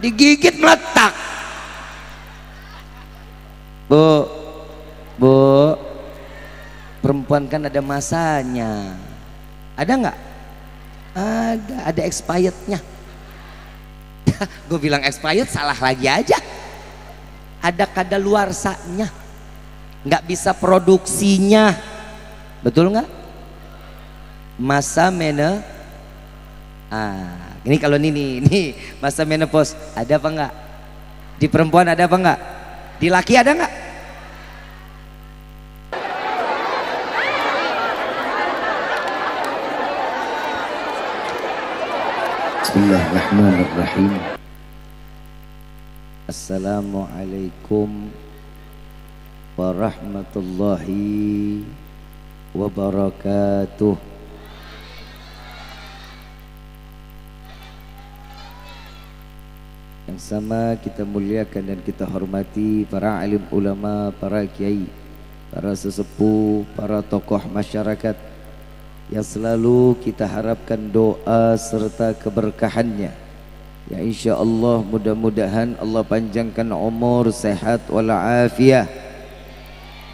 digigit meletak. Bu, perempuan kan ada masanya. Ada nggak? Ada expirednya. Gue bilang expired salah lagi aja. Ada kadaluarsanya, nggak bisa produksinya, betul nggak? Masa ini kalau ini masa menopause ada apa nggak? Di perempuan ada apa nggak? Di laki ada nggak? Bismillahirrahmanirrahim. Assalamualaikum warahmatullahi wabarakatuh. Yang sama kita muliakan dan kita hormati para alim ulama, para kiai, para sesepuh, para tokoh masyarakat yang selalu kita harapkan doa serta keberkahannya. Ya insya Allah mudah-mudahan Allah panjangkan umur, sehat walafiat,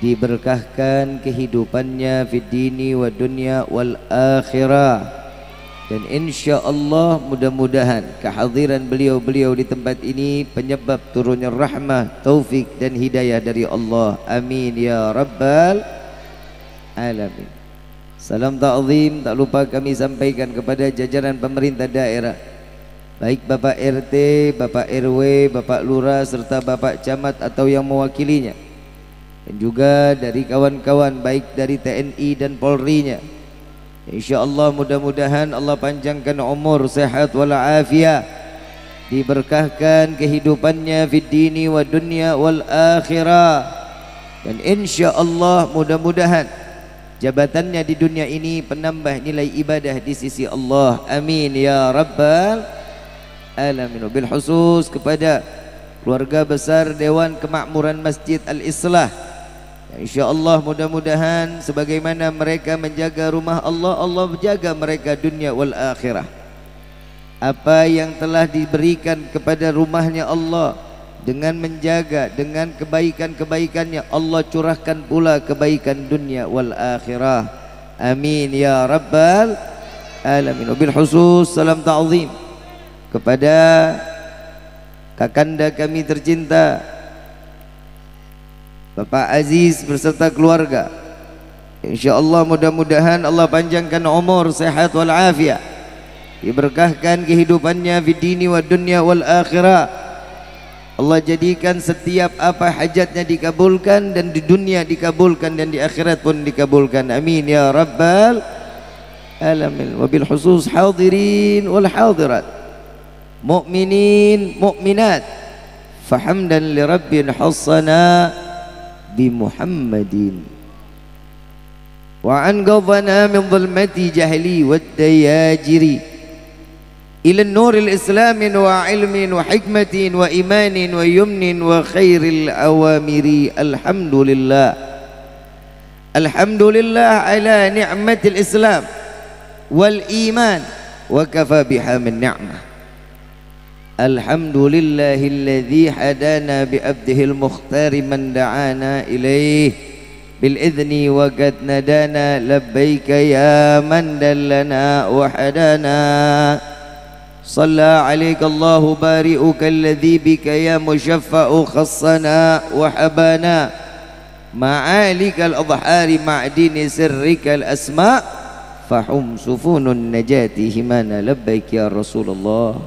diberkahkan kehidupannya fid dini wa dunya wal akhirah, dan insya Allah mudah-mudahan kehadiran beliau-beliau di tempat ini penyebab turunnya rahmah, taufik dan hidayah dari Allah. Amin ya rabbal alamin. Salam ta'zim tak lupa kami sampaikan kepada jajaran pemerintah daerah, baik Bapak RT, Bapak RW, Bapak Lurah serta Bapak Camat atau yang mewakilinya, dan juga dari kawan-kawan baik dari TNI dan Polri-nya. InsyaAllah mudah-mudahan Allah panjangkan umur, sehat walafiat, diberkahkan kehidupannya fid dini wa dunya wal akhirah, dan insyaallah mudah-mudahan jabatannya di dunia ini penambah nilai ibadah di sisi Allah. Amin ya rabbal alamin. Bil khusus kepada keluarga besar Dewan Kemakmuran Masjid Al-Islah, insyaallah mudah-mudahan sebagaimana mereka menjaga rumah Allah, Allah menjaga mereka dunia wal akhirah. Apa yang telah diberikan kepada rumahnya Allah, dengan menjaga, dengan kebaikan-kebaikannya, Allah curahkan pula kebaikan dunia wal akhirah. Amin ya rabbal alamin. Bil khusus salam ta'zim kepada kakanda kami tercinta Bapak Aziz beserta keluarga. InsyaAllah mudah-mudahan Allah panjangkan umur, sehat wal afiat, diberkahkan kehidupannya fid dini wa dunya wal akhirah. Allah jadikan setiap apa hajatnya dikabulkan, dan di dunia dikabulkan dan di akhirat pun dikabulkan. Amin ya rabbal alamin. Wabil khusus hadirin wal hadirat, mu'minin mu'minat, fahamdan li rabbin hassana bi Muhammadin wa an qadhana min dhulmati jahli wad dayajiri إلى النور الإسلام وعلم وحكمة وإيمان ويمن وخير الأوامر. الحمد لله، الحمد لله على نعمة الإسلام والإيمان وكفى بها من نعمة. الحمد لله الذي هدانا بعبده المختار من دعانا إليه بالإذن وقد ندانا لبيك يا من دلنا وحدانا. صلى عليك الله بارئك الذي بك يا مشفع خصنا وحبانا معالك الأظهار معدن سرك الأسماء فحم سفون النجاة همانا. لبيك يا رسول الله،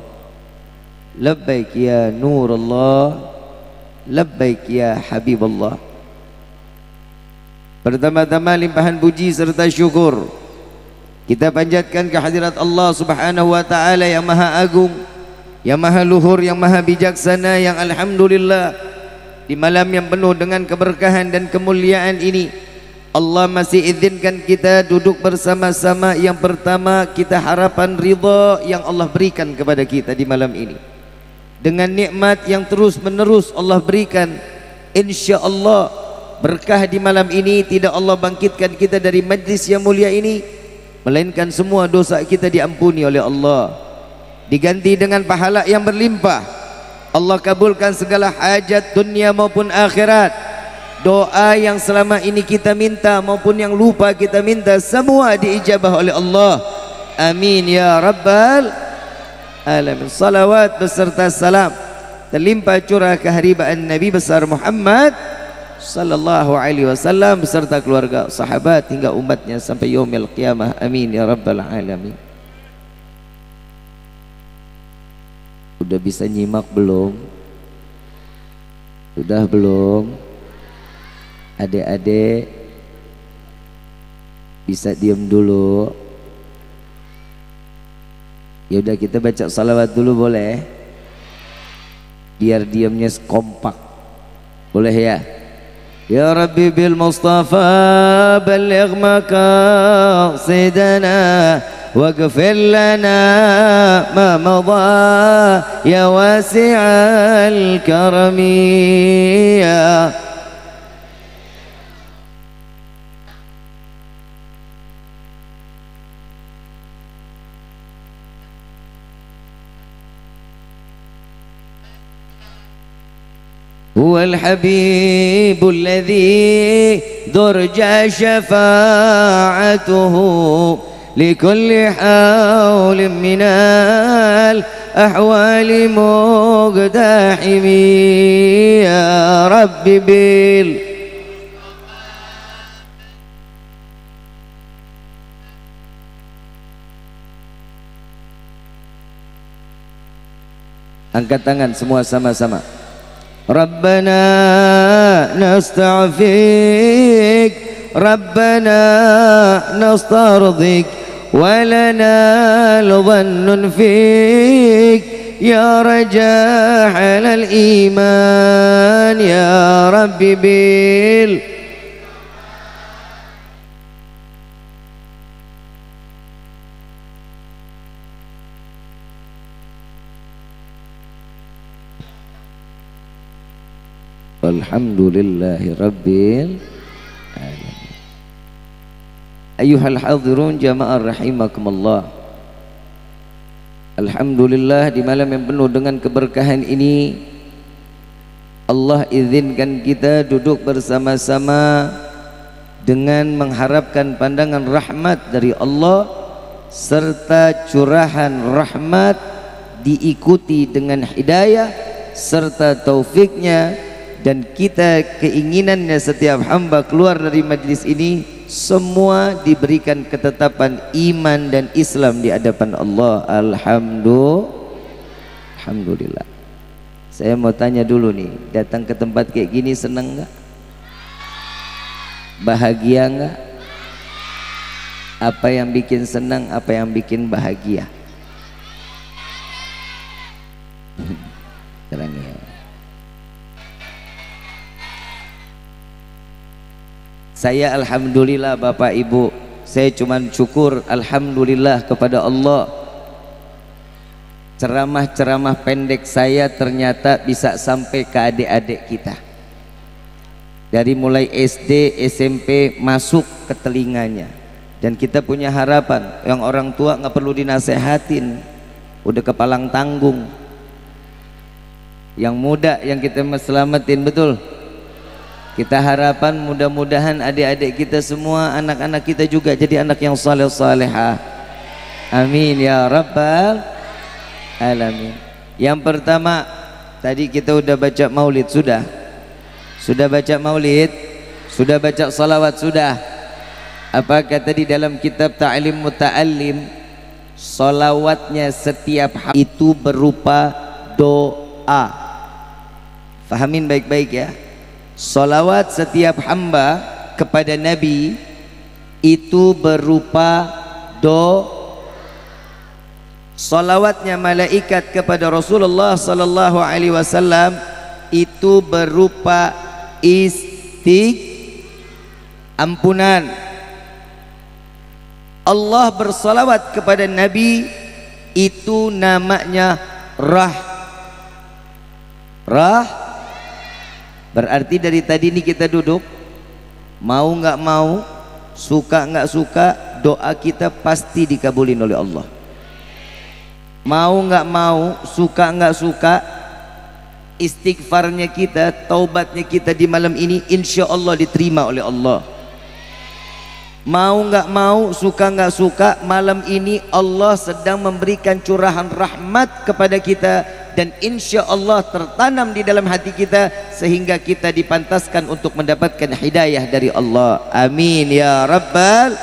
لبيك يا نور الله، لبيك يا حبيب الله. Pertama-tama limpahan puji serta syukur kita panjatkan kehadirat Allah Subhanahu wa ta'ala yang maha agung, yang maha luhur, yang maha bijaksana, yang alhamdulillah di malam yang penuh dengan keberkahan dan kemuliaan ini Allah masih izinkan kita duduk bersama-sama. Yang pertama, kita harapan ridha yang Allah berikan kepada kita di malam ini, dengan nikmat yang terus menerus Allah berikan. InsyaAllah berkah di malam ini tidak Allah bangkitkan kita dari majlis yang mulia ini, melainkan semua dosa kita diampuni oleh Allah, diganti dengan pahala yang berlimpah, Allah kabulkan segala hajat dunia maupun akhirat. Doa yang selama ini kita minta maupun yang lupa kita minta, semua diijabah oleh Allah. Amin ya rabbal alamin. Salawat beserta salam terlimpah curah keharibaan Nabi besar Muhammad sallallahu alaihi wasallam beserta keluarga, sahabat hingga umatnya sampai yaumil qiyamah. Amin ya rabbal alamin. Udah bisa nyimak belum? Sudah belum? Adik-adik bisa diam dulu. Ya udah, kita baca salawat dulu boleh? Biar diamnya kompak. Boleh ya? Ya Rabbi bil Mustafa balligh maqasidana waghfir lana ma madha ya wasi'al karami ya هو الحبيب الذي درجى شفاعته لكل حول من الأحوال مقتحم يا رب بال Angkat tangan semua sama-sama. Rabbana nasta'fik, Rabbana nastardik, walana al-dhannun fik, ya rajah alal iman, ya Rabbi bil Alhamdulillahi Rabbil Alamin. Ayuhal hadirun jama'ah rahimakumullah. Alhamdulillah, di malam yang penuh dengan keberkahan ini Allah izinkan kita duduk bersama-sama dengan mengharapkan pandangan rahmat dari Allah serta curahan rahmat diikuti dengan hidayah serta taufiknya. Dan kita keinginannya setiap hamba keluar dari majlis ini semua diberikan ketetapan iman dan Islam di hadapan Allah. Alhamdulillah. Saya mau tanya dulu nih, datang ke tempat kayak gini seneng nggak? Bahagia nggak? Apa yang bikin senang, apa yang bikin bahagia? Terang ya. Saya alhamdulillah Bapak Ibu, saya cuma syukur alhamdulillah kepada Allah. Ceramah-ceramah pendek saya ternyata bisa sampai ke adik-adik kita. Dari mulai SD, SMP masuk ke telinganya. Dan kita punya harapan, yang orang tua nggak perlu dinasehatin, udah kepalang tanggung. Yang muda yang kita selamatin, betul? Kita harapan mudah-mudahan adik-adik kita semua, anak-anak kita juga jadi anak yang saleh-salehah. Amin ya rabbal alamin. Yang pertama, tadi kita udah baca maulid, sudah baca maulid, sudah baca salawat, sudah. Apakah tadi dalam kitab Ta'lim Muta'allim, salawatnya setiap hari itu berupa doa. Fahamin baik-baik ya. Salawat setiap hamba kepada Nabi itu berupa salawatnya malaikat kepada Rasulullah sallallahu alaihi wasallam itu berupa ampunan. Allah bersalawat kepada Nabi itu namanya Berarti dari tadi ini kita duduk, mau nggak mau, suka nggak suka, doa kita pasti dikabulin oleh Allah. Mau nggak mau, suka nggak suka, istighfarnya kita, taubatnya kita di malam ini insya Allah diterima oleh Allah. Mau nggak mau, suka nggak suka, malam ini Allah sedang memberikan curahan rahmat kepada kita, dan insya Allah tertanam di dalam hati kita sehingga kita dipantaskan untuk mendapatkan hidayah dari Allah. Amin ya Rabbal.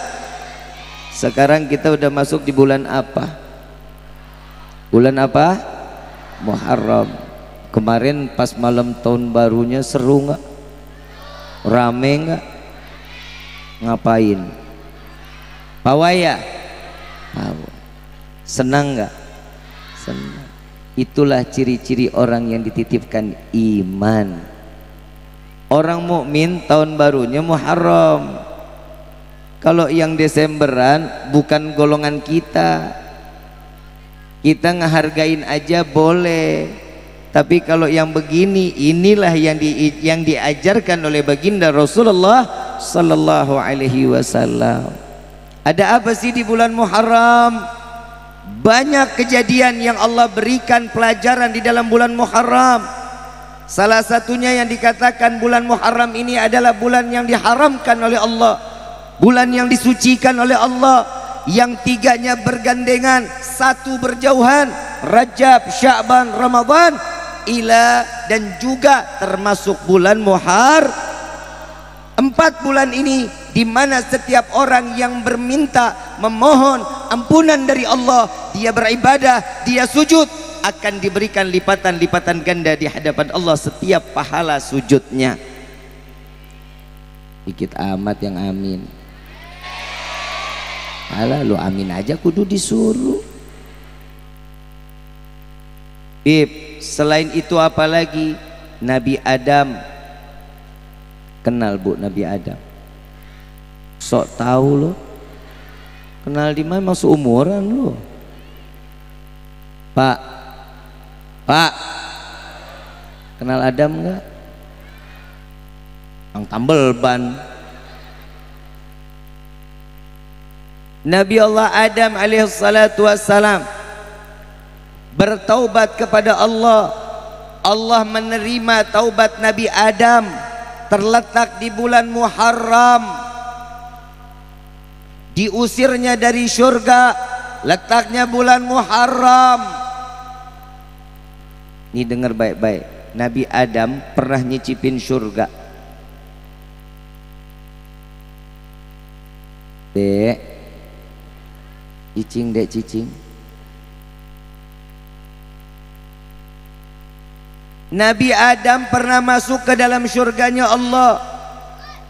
Sekarang kita udah masuk di bulan apa? Bulan apa? Muharram. Kemarin pas malam tahun barunya seru nggak? Rame nggak? Ngapain? Pawaya? Senang nggak? Senang. Itulah ciri-ciri orang yang dititipkan iman. Orang mukmin tahun barunya Muharram. Kalau yang Desemberan bukan golongan kita. Kita ngehargain aja boleh. Tapi kalau yang begini, inilah yang diajarkan oleh baginda Rasulullah sallallahu alaihi wasallam. Ada apa sih di bulan Muharram? Banyak kejadian yang Allah berikan pelajaran di dalam bulan Muharram. Salah satunya yang dikatakan bulan Muharram ini adalah bulan yang diharamkan oleh Allah, bulan yang disucikan oleh Allah, yang tiganya bergandengan, satu berjauhan, Rajab, Sya'ban, Ramadan, ila, dan juga termasuk bulan Muharram. 4 bulan ini di mana setiap orang yang berminta, memohon ampunan dari Allah, dia beribadah, dia sujud, akan diberikan lipatan-lipatan ganda di hadapan Allah setiap pahala sujudnya. Dikit amat yang amin. Alah, lu amin aja kudu disuruh. Bib, selain itu apa lagi? Nabi Adam. Kenal Bu Nabi Adam? Sok tahu lo. Kenal di mana? Masuk umuran lo. Pak, kenal Adam enggak? Yang tambel ban. Nabi Allah Adam alaihissalatu wassalam bertaubat kepada Allah. Allah menerima taubat Nabi Adam. Terletak di bulan Muharram. Diusirnya dari surga, letaknya bulan Muharram. Ini dengar baik-baik. Nabi Adam pernah nyicipin surga. Dek, cicing, dek cicing. Nabi Adam pernah masuk ke dalam surganya Allah.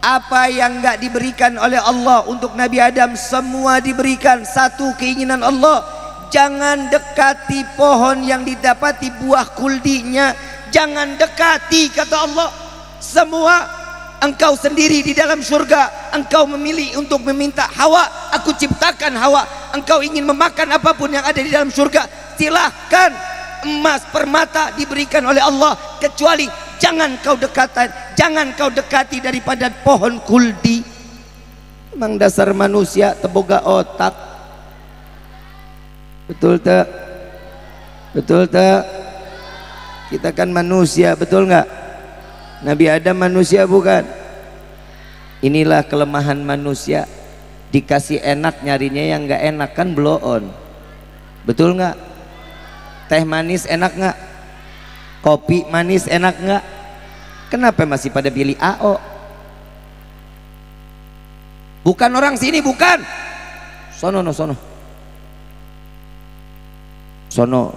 Apa yang enggak diberikan oleh Allah untuk Nabi Adam semua diberikan. Satu keinginan Allah, jangan dekati pohon yang didapati buah kuldinya. Jangan dekati, kata Allah. Semua engkau sendiri di dalam surga. Engkau memilih untuk meminta Hawa, aku ciptakan Hawa. Engkau ingin memakan apapun yang ada di dalam surga, silahkan. Emas, permata diberikan oleh Allah, kecuali jangan kau dekati daripada pohon kuldi. Memang dasar manusia teboga otak. Betul tak? Betul tak? Kita kan manusia, betul nggak? Nabi Adam manusia bukan? Inilah kelemahan manusia. Dikasih enak nyarinya yang nggak enak, kan blow on. Betul nggak? Teh manis enak nggak? Kopi manis enak nggak? Kenapa masih pada pilih AO? Bukan orang sini, bukan. Sono, sono. Sono,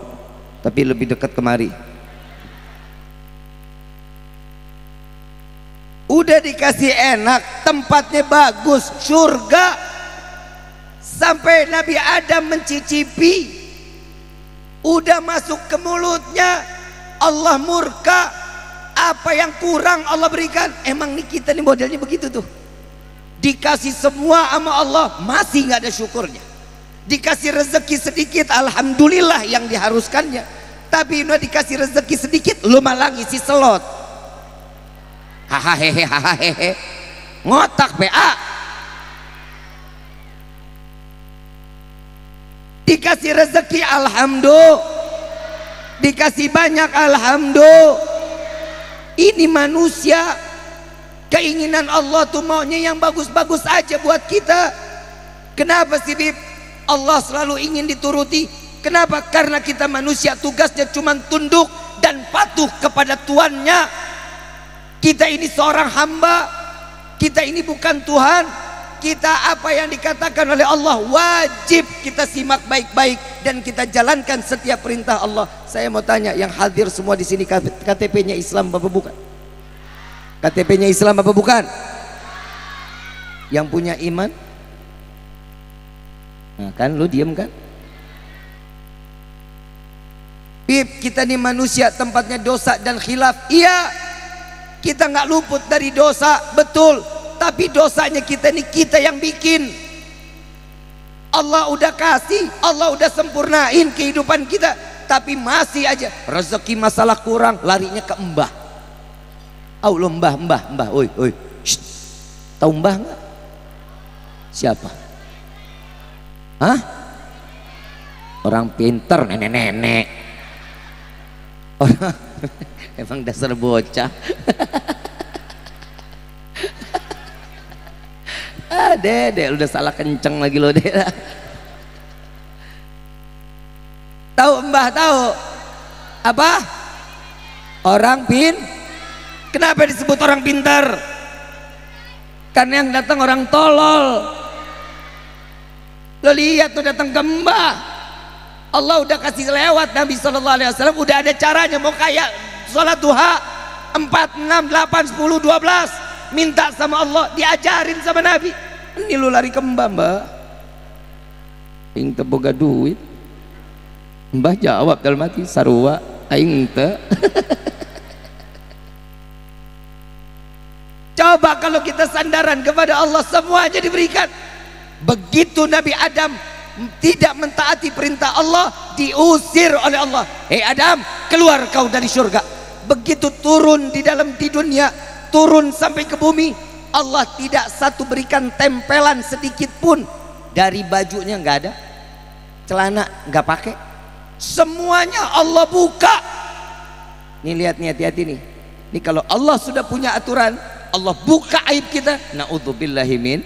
tapi lebih dekat kemari. Udah dikasih enak, tempatnya bagus, surga. Sampai Nabi Adam mencicipi, udah masuk ke mulutnya, Allah murka. Apa yang kurang Allah berikan? Emang nih kita nih modelnya begitu tuh. Dikasih semua sama Allah, masih nggak ada syukurnya. Dikasih rezeki sedikit, alhamdulillah yang diharuskannya. Tapi udah dikasih rezeki sedikit, lu malah ngisi selot. Hahaha, ngotak PA. Dikasih rezeki, alhamdulillah. Dikasih banyak, alhamdulillah. Ini manusia, keinginan Allah tuh maunya yang bagus-bagus aja buat kita. Kenapa sih Bib? Allah selalu ingin dituruti. Kenapa? Karena kita manusia tugasnya cuma tunduk dan patuh kepada Tuannya. Kita ini seorang hamba, kita ini bukan Tuhan. Kita apa yang dikatakan oleh Allah wajib kita simak baik-baik dan kita jalankan setiap perintah Allah. Saya mau tanya, yang hadir semua di sini KTP-nya Islam apa bukan? KTP-nya Islam apa bukan? Yang punya iman? Nah kan lu diem kan? Bib, kita ini manusia tempatnya dosa dan khilaf. Iya, kita nggak luput dari dosa, betul. Tapi dosanya kita ini kita yang bikin. Allah udah kasih, Allah udah sempurnain kehidupan kita, tapi masih aja rezeki masalah kurang, larinya ke mbah. Allah mbah, oi, tahu mbah nggak? Siapa? Hah? Orang pinter, nenek-nenek. Orang emang dasar bocah. Dek, udah salah kenceng lagi lo dek. Tahu mbah tahu? Apa? Orang Kenapa disebut orang pintar? Karena yang datang orang tolol. Lo lihat tuh datang ke mbah. Allah udah kasih lewat Nabi SAW, udah ada caranya. Mau kayak sholat duha 4, 6, 8, 10, 12, minta sama Allah, diajarin sama Nabi. Ini lu lari ke mbah, aing teu boga duit. Mbah jawab dalam hati, sarua aing teu. Coba kalau kita sandaran kepada Allah, semuanya diberikan. Begitu Nabi Adam tidak mentaati perintah Allah, diusir oleh Allah. Hei Adam, keluar kau dari surga. Begitu turun di dunia, turun sampai ke bumi, Allah tidak satu berikan tempelan sedikit pun. Dari bajunya nggak ada, celana nggak pakai, semuanya Allah buka. Nih lihat nih, hati-hati nih. Ini kalau Allah sudah punya aturan, Allah buka aib kita. Naudzubillahi min.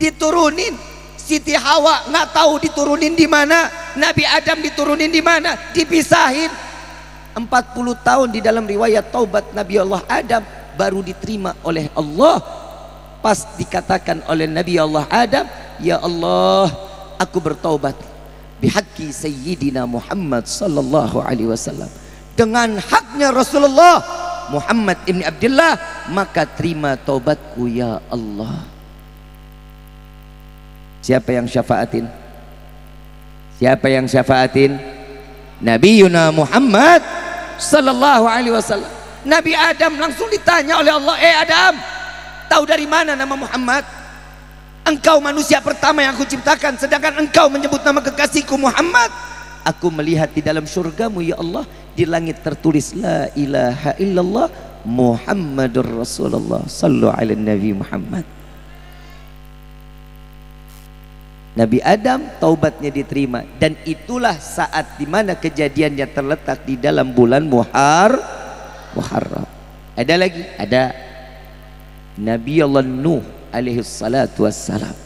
Diturunin. Siti Hawa nggak tahu diturunin di mana, Nabi Adam diturunin di mana, dipisahin. 40 tahun di dalam riwayat taubat Nabi Allah Adam baru diterima oleh Allah. Pas dikatakan oleh Nabi Allah Adam, ya Allah, aku bertaubat bihaqqi sayyidina Muhammad sallallahu alaihi wasallam, dengan haknya Rasulullah Muhammad ibn Abdullah, maka terima taubatku ya Allah. Siapa yang syafaatin? Siapa yang syafaatin? Nabiuna Muhammad sallallahu alaihi wasallam. Nabi Adam langsung ditanya oleh Allah, Adam, tahu dari mana nama Muhammad? Engkau manusia pertama yang aku ciptakan, sedangkan engkau menyebut nama kekasihku Muhammad. Aku melihat di dalam surgamu ya Allah, di langit tertulis la ilaha illallah Muhammadur Rasulullah sallu ala Nabi Muhammad. Nabi Adam taubatnya diterima, dan itulah saat dimana kejadiannya terletak di dalam bulan Muharram. Ada lagi, ada Nabi Allah Nuh alaihi salatu wassalam.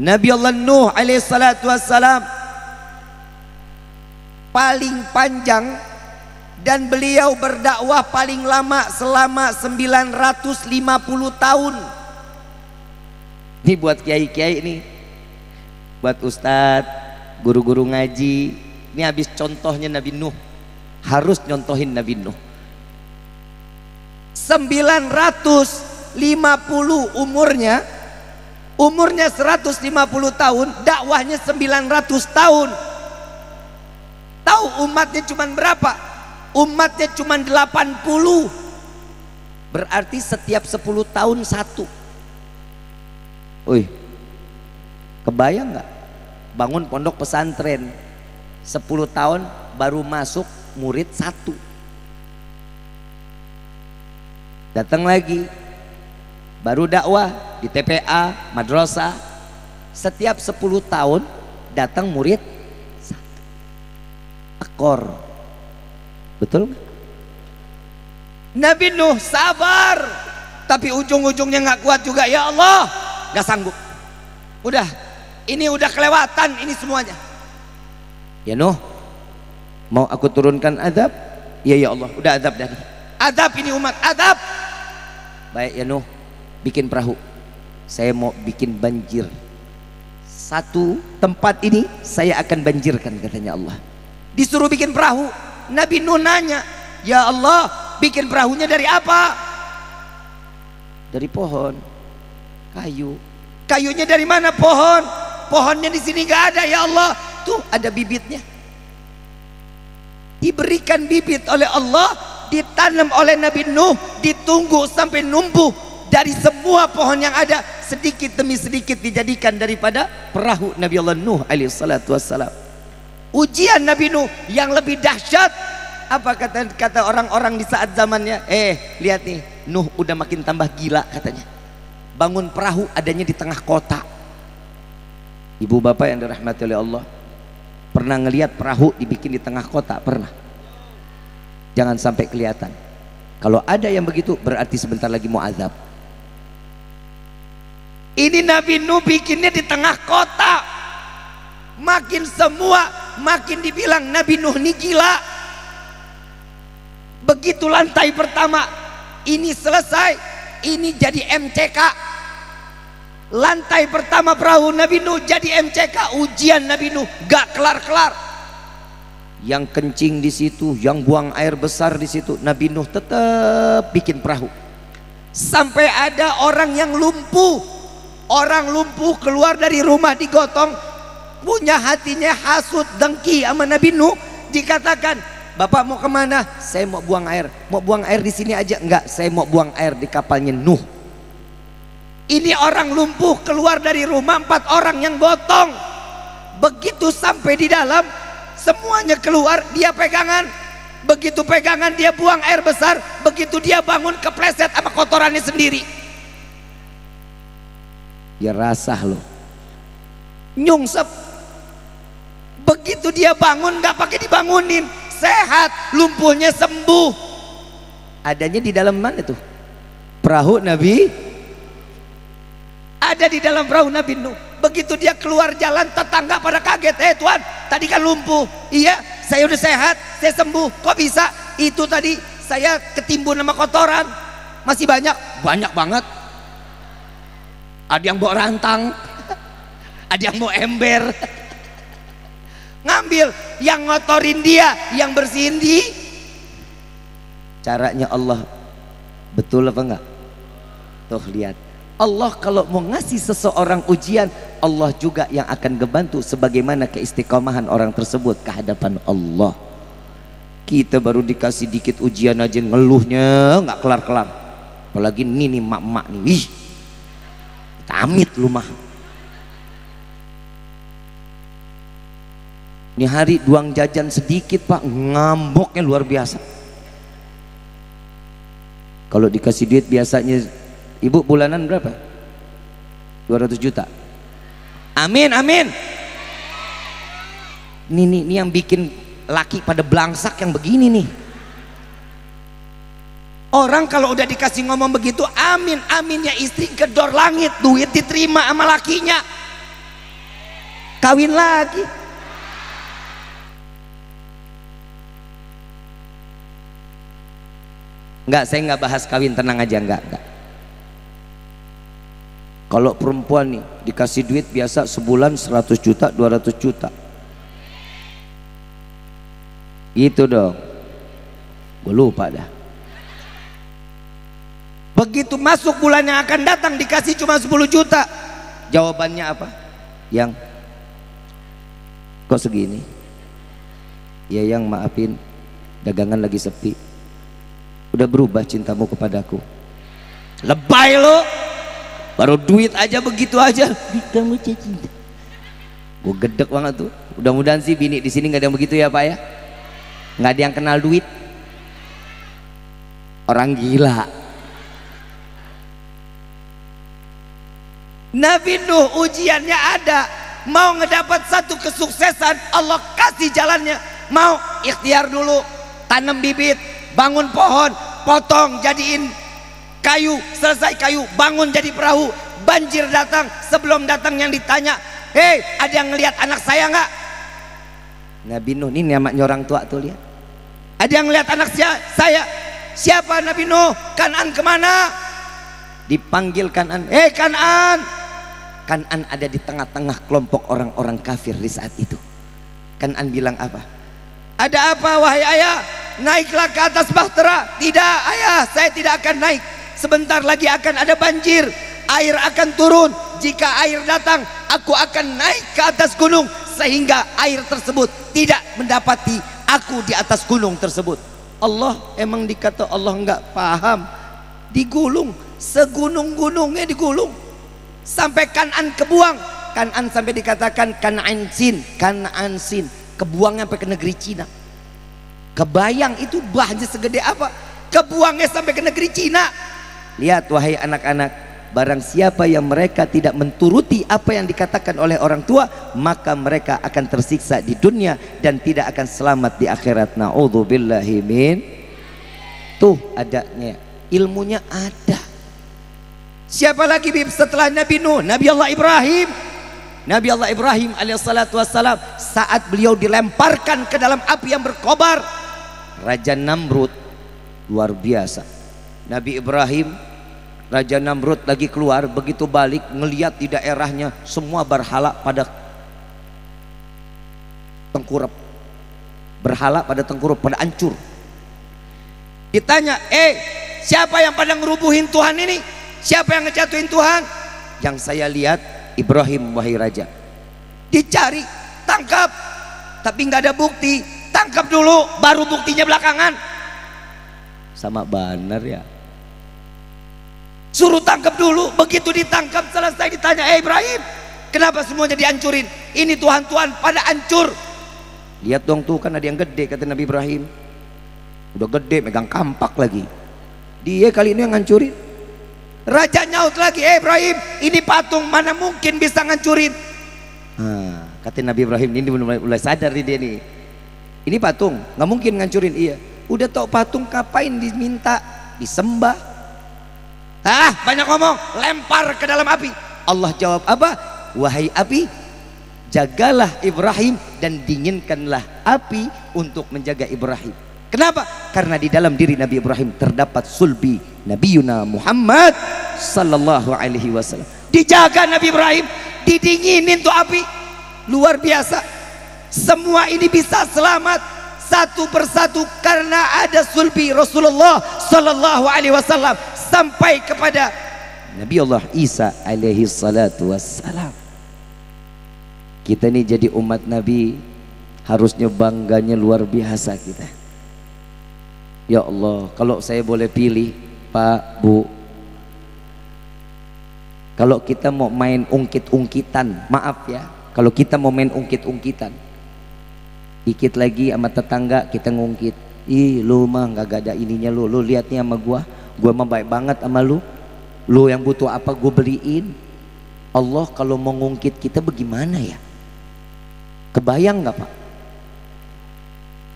Nabi Allah Nuh alaihi salatu wassalam paling panjang, dan beliau berdakwah paling lama selama 950 tahun. Ini buat kiai-kiai nih, buat ustadz, guru-guru ngaji. Ini habis contohnya Nabi Nuh, harus nyontohin Nabi Nuh. 950 umurnya 150 tahun, dakwahnya 900 tahun. Tahu umatnya cuman berapa? Umatnya cuman 80. Berarti setiap 10 tahun satu. Wih, kebayang nggak? Bangun pondok pesantren 10 tahun baru masuk murid 1. Datang lagi baru dakwah di TPA, madrasah. Setiap 10 tahun datang murid 1. Akor. Betul nggak? Nabi Nuh sabar, tapi ujung-ujungnya nggak kuat juga. Ya Allah, nggak sanggup. Udah, ini udah kelewatan ini semuanya. Ya Nuh, mau aku turunkan azab? Ya ya Allah, udah azab dah. Azab ini umat, azab. Baik ya Nuh, bikin perahu. Saya mau bikin banjir. Satu tempat ini saya akan banjirkan, katanya Allah. Disuruh bikin perahu. Nabi Nuh nanya, ya Allah, bikin perahunya dari apa? Dari pohon, kayu. Kayunya dari mana? Pohon. Pohonnya di sini nggak ada, ya Allah. Tuh ada bibitnya. Diberikan bibit oleh Allah, ditanam oleh Nabi Nuh, ditunggu sampai numbuh. Dari semua pohon yang ada, sedikit demi sedikit dijadikan daripada perahu Nabi Allah Nuh alaihissalatu wassalam. Ujian Nabi Nuh yang lebih dahsyat, apa kata orang-orang di saat zamannya? Lihat nih, Nuh udah makin tambah gila katanya. Bangun perahu adanya di tengah kota. Ibu bapak yang dirahmati oleh Allah, pernah ngelihat perahu dibikin di tengah kota? Pernah? Jangan sampai kelihatan. Kalau ada yang begitu, berarti sebentar lagi mau azab. Ini Nabi Nuh bikinnya di tengah kota. Makin semua makin dibilang Nabi Nuh ini gila. Begitu lantai pertama ini selesai, ini jadi MCK. Lantai pertama perahu Nabi Nuh jadi MCK. Ujian Nabi Nuh gak kelar-kelar. Yang kencing di situ, yang buang air besar di situ, Nabi Nuh tetap bikin perahu. Sampai ada orang yang lumpuh. Orang lumpuh keluar dari rumah digotong, punya hatinya hasut dengki sama Nabi Nuh. Dikatakan, Bapak mau kemana? Saya mau buang air. Mau buang air di sini aja? Enggak, saya mau buang air di kapalnya Nuh. Ini orang lumpuh keluar dari rumah, 4 orang yang gotong. Begitu sampai di dalam, semuanya keluar, dia pegangan. Begitu pegangan dia buang air besar. Begitu dia bangun kepleset sama kotorannya sendiri. Ya rasah loh, nyungsep. Begitu dia bangun nggak pakai dibangunin, sehat, lumpuhnya sembuh. Adanya di dalam mana tuh? Perahu Nabi. Ada di dalam perahu Nabi Nuh. Begitu dia keluar jalan, tetangga pada kaget. Tuan, tadi kan lumpuh. Iya, saya udah sehat, saya sembuh. Kok bisa? Itu tadi saya ketimbun sama kotoran. Masih banyak? Banyak banget. Ada yang bawa rantang, ada yang bawa ember. Ngambil, yang ngotorin dia, yang bersihin di. Caranya Allah betul apa enggak? Tuh lihat, Allah kalau mau ngasih seseorang ujian, Allah juga yang akan ngebantu sebagaimana keistiqomahan orang tersebut ke hadapan Allah. Kita baru dikasih dikit ujian aja ngeluhnya nggak kelar-kelar. Apalagi ini mak-mak nih, wih, amit lu mah. Ini hari duang jajan sedikit pak, ngamboknya luar biasa. Kalau dikasih duit biasanya ibu bulanan berapa? 200 juta. Amin, amin. Ini yang bikin laki pada belangsak yang begini nih. Orang kalau udah dikasih ngomong begitu, amin, aminnya istri gedor langit, duit diterima sama lakinya, kawin lagi. Enggak, saya nggak bahas kawin, tenang aja, enggak. Kalau perempuan nih dikasih duit biasa sebulan 100 juta, 200 juta. Gitu dong. Gue lupa dah. Begitu masuk bulan yang akan datang dikasih cuma 10 juta. Jawabannya apa? Yang kok segini? Ya yang maafin, dagangan lagi sepi. Udah berubah cintamu kepadaku. Lebay lo. Baru duit aja begitu aja. Kamu cinta. Gue gedek banget tuh. Mudah-mudahan sih bini di sini nggak ada yang begitu ya pak ya. Nggak ada yang kenal duit. Orang gila. Nabi Nuh ujiannya ada. Mau ngedapat satu kesuksesan, Allah kasih jalannya. Mau ikhtiar dulu, tanam bibit, bangun pohon, potong jadiin kayu, selesai kayu bangun jadi perahu. Banjir datang, sebelum datang yang ditanya, hei, ada yang ngelihat anak saya nggak? Nabi Nuh ini namanya orang tua tuh, lihat. Ada yang ngelihat anak saya? Siapa? Nabi Nuh. Kan'an kemana? Dipanggil Kan'an. Hei Kan'an. Kan'an ada di tengah-tengah kelompok orang-orang kafir di saat itu. Kan'an bilang apa? Ada apa wahai ayah? Naiklah ke atas bahtera. Tidak ayah, saya tidak akan naik. Sebentar lagi akan ada banjir, air akan turun. Jika air datang, aku akan naik ke atas gunung, sehingga air tersebut tidak mendapati aku di atas gunung tersebut. Allah emang dikata Allah nggak paham. Digulung, segunung-gunungnya digulung. Sampai Kan'an kebuang. Kan'an sampai dikatakan Kan'an sin, kebuangnya sampai ke negeri Cina. Kebayang itu bahnya segede apa? Kebuangnya sampai ke negeri Cina. Lihat wahai anak-anak, barang siapa yang mereka tidak menturuti apa yang dikatakan oleh orang tua, maka mereka akan tersiksa di dunia dan tidak akan selamat di akhirat. Na'udzubillahi min. Tuh adanya, ilmunya ada. Siapa lagi setelah Nabi Nuh? Nabi Allah Ibrahim. Nabi Allah Ibrahim alaihissalatu wassalam, saat beliau dilemparkan ke dalam api yang berkobar, Raja Namrud luar biasa. Nabi Ibrahim, Raja Namrud lagi keluar, begitu balik ngelihat di daerahnya semua berhala pada tengkurap, berhala pada tengkurap, pada hancur. Ditanya, siapa yang pada ngerubuhin Tuhan ini? Siapa yang ngejatuhin Tuhan? Yang saya lihat Ibrahim wahai raja. Dicari, tangkap, tapi nggak ada bukti. Tangkap dulu, baru buktinya belakangan. Sama benar ya. Suruh tangkap dulu. Begitu ditangkap selesai ditanya, Ibrahim, kenapa semuanya dihancurin? Ini Tuhan-Tuhan pada hancur. Lihat dong tuh, kan ada yang gede, kata Nabi Ibrahim. Udah gede, megang kampak lagi. Dia kali ini yang ngancurin. Raja nyaut lagi, Ibrahim, ini patung, mana mungkin bisa ngancurin. Kata Nabi Ibrahim, ini mulai sadar nih dia nih. Ini patung, nggak mungkin ngancurin. Iya, udah tau patung ngapain diminta, disembah. Banyak ngomong, lempar ke dalam api. Allah jawab apa? Wahai api, jagalah Ibrahim dan dinginkanlah api untuk menjaga Ibrahim. Kenapa? Karena di dalam diri Nabi Ibrahim terdapat sulbi Nabiyuna Muhammad sallallahu alaihi wasallam. Dijaga Nabi Ibrahim, didinginin tuh api. Luar biasa. Semua ini bisa selamat satu persatu karena ada sulbi Rasulullah sallallahu alaihi wasallam sampai kepada Nabi Allah Isa alaihi salatu wassalam. Kita ini jadi umat Nabi harusnya bangganya luar biasa kita. Ya Allah, kalau saya boleh pilih Pak, Bu, kalau kita mau main ungkit-ungkitan, maaf ya, kalau kita mau main ungkit-ungkitan, dikit lagi sama tetangga kita ngungkit, ih lu mah gak ada ininya, lu liatnya sama gua mah baik banget sama lu yang butuh apa gua beliin. Allah kalau mau ngungkit kita bagaimana ya? Kebayang gak Pak?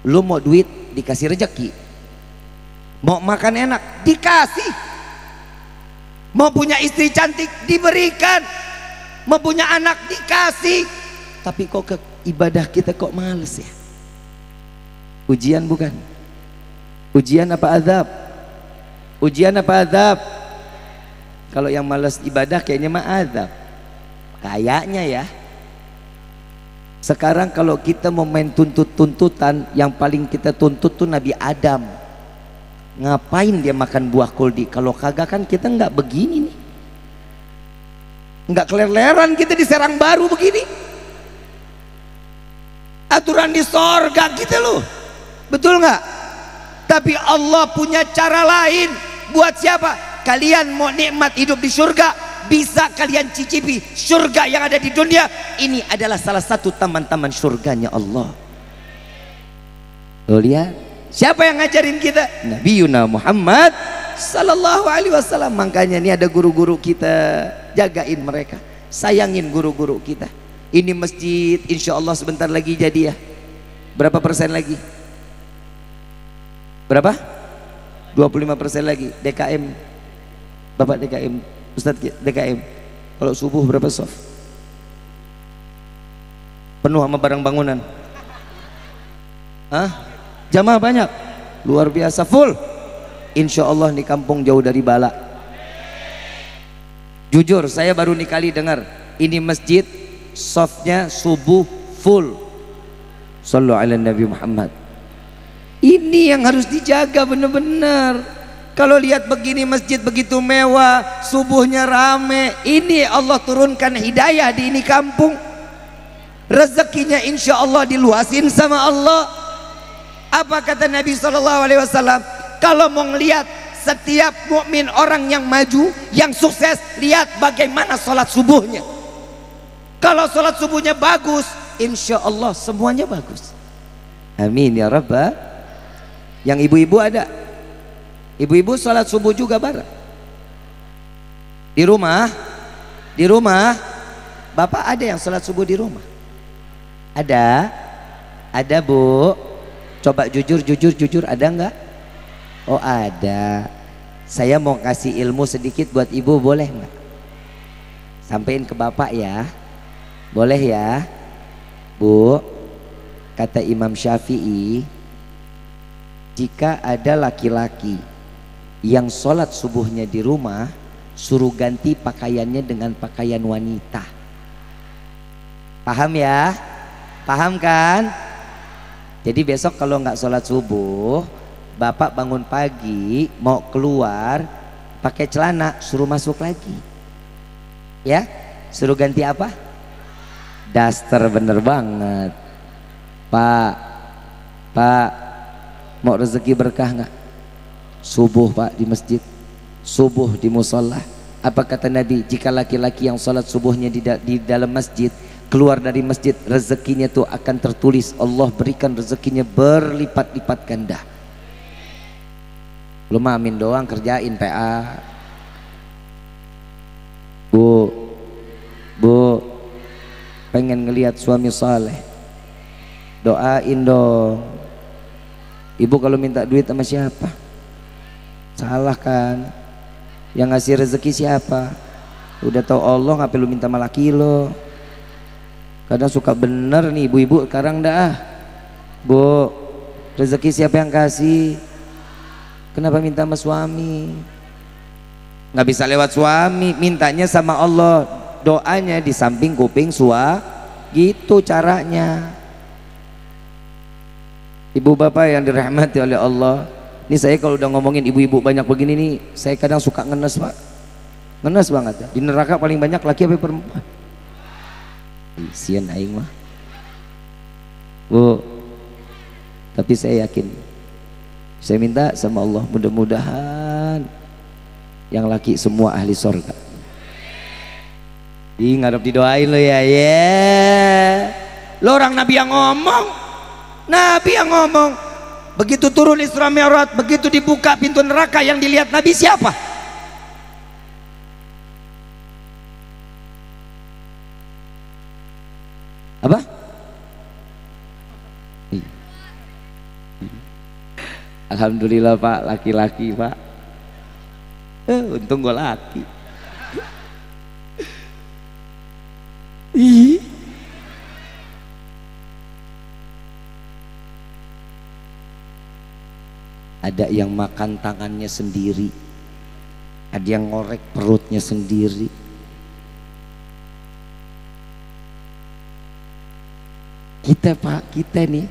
Lu mau duit dikasih rezeki, mau makan enak dikasih, mau punya istri cantik diberikan, mau punya anak dikasih. Tapi kok ke ibadah kita kok males ya? Ujian bukan? Ujian apa azab? Ujian apa azab? Kalau yang males ibadah kayaknya mah azab. Kayaknya ya. Sekarang kalau kita mau main tuntutan, yang paling kita tuntut tuh Nabi Adam. Ngapain dia makan buah kuldi? Kalau kagak kan kita nggak begini nih, nggak keler-leran kita di Serang Baru begini. Aturan di sorga gitu loh, betul nggak? Tapi Allah punya cara lain. Buat siapa? Kalian mau nikmat hidup di surga, bisa kalian cicipi surga yang ada di dunia. Ini adalah salah satu taman-taman surganya Allah. Lo lihat. Siapa yang ngajarin kita? Nabiyuna Muhammad sallallahu alaihi wasallam. Makanya ini ada guru-guru kita, jagain mereka, sayangin guru-guru kita. Ini masjid insya Allah sebentar lagi jadi ya. Berapa persen lagi? Berapa? 25% lagi. DKM, Bapak DKM, Ustadz DKM, kalau subuh berapa soft? Penuh sama barang bangunan. Hah? Jamaah banyak, luar biasa, full. Insya Allah di kampung jauh dari bala. Jujur saya baru nih kali dengar ini masjid softnya subuh full. Sallu ala Nabi Muhammad. Ini yang harus dijaga benar-benar. Kalau lihat begini masjid begitu mewah, subuhnya rame, ini Allah turunkan hidayah di ini kampung. Rezekinya insya Allah diluasin sama Allah. Apa kata Nabi SAW? Kalau mau ngelihat setiap mukmin orang yang maju, yang sukses, lihat bagaimana sholat subuhnya. Kalau sholat subuhnya bagus, insya Allah semuanya bagus. Amin ya Rabbah. Yang ibu-ibu ada, ibu-ibu sholat subuh juga bareng di rumah. Bapak ada yang sholat subuh di rumah? Ada Bu. Coba jujur ada enggak? Oh ada. Saya mau kasih ilmu sedikit buat ibu, boleh enggak? Sampaikan ke bapak ya. Boleh ya Bu. Kata Imam Syafi'i, jika ada laki-laki yang sholat subuhnya di rumah, suruh ganti pakaiannya dengan pakaian wanita. Paham ya? Paham kan? Jadi besok kalau nggak sholat subuh, bapak bangun pagi mau keluar pakai celana, suruh masuk lagi. Ya? Suruh ganti apa? Daster, bener banget. Pak, mau rezeki berkah nggak? Subuh Pak di masjid, subuh di musola. Apa kata Nabi? Jika laki-laki yang sholat subuhnya di dalam masjid, keluar dari masjid, rezekinya tuh akan tertulis, Allah berikan rezekinya berlipat-lipat ganda. Lu mah amin doang, kerjain PA. Bu, pengen ngelihat suami saleh, doain dong. Ibu kalau minta duit sama siapa? Salah kan? Yang ngasih rezeki siapa? Udah tahu Allah, ngapain lu minta sama laki lo? Kadang suka bener nih ibu-ibu sekarang dah. Bu, rezeki siapa yang kasih? Kenapa minta sama suami? Nggak bisa lewat suami, mintanya sama Allah. Doanya di samping kuping gitu caranya. Ibu bapak yang dirahmati oleh Allah, ini saya kalau udah ngomongin ibu-ibu banyak begini nih, saya kadang suka ngenes Pak, ngenes banget ya. Di neraka paling banyak laki apa perempuan? Sian aing mah Bu. Tapi saya yakin, saya minta sama Allah mudah-mudahan yang laki semua ahli sorga. Ngarep didoain lo ya. Lo orang Nabi yang ngomong, begitu turun Isra Mi'raj, begitu dibuka pintu neraka, yang dilihat Nabi siapa? Apa? Alhamdulillah Pak, laki-laki Pak. Untung gue laki. Ada yang makan tangannya sendiri, ada yang ngorek perutnya sendiri. Kita Pak, kita nih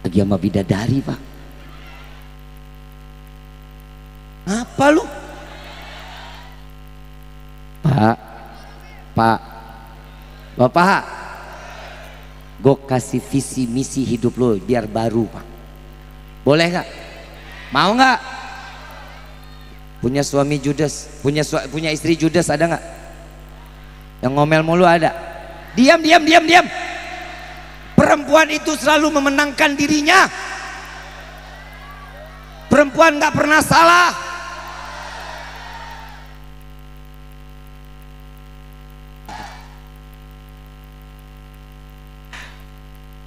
lagi sama bidadari Pak. Apa lu? Pak, Bapak, gue kasih visi misi hidup lo biar baru Pak. Boleh nggak? Mau nggak? Punya suami judes, punya istri judes ada nggak? Yang ngomel mulu ada? Diam. Perempuan itu selalu memenangkan dirinya. Perempuan nggak pernah salah.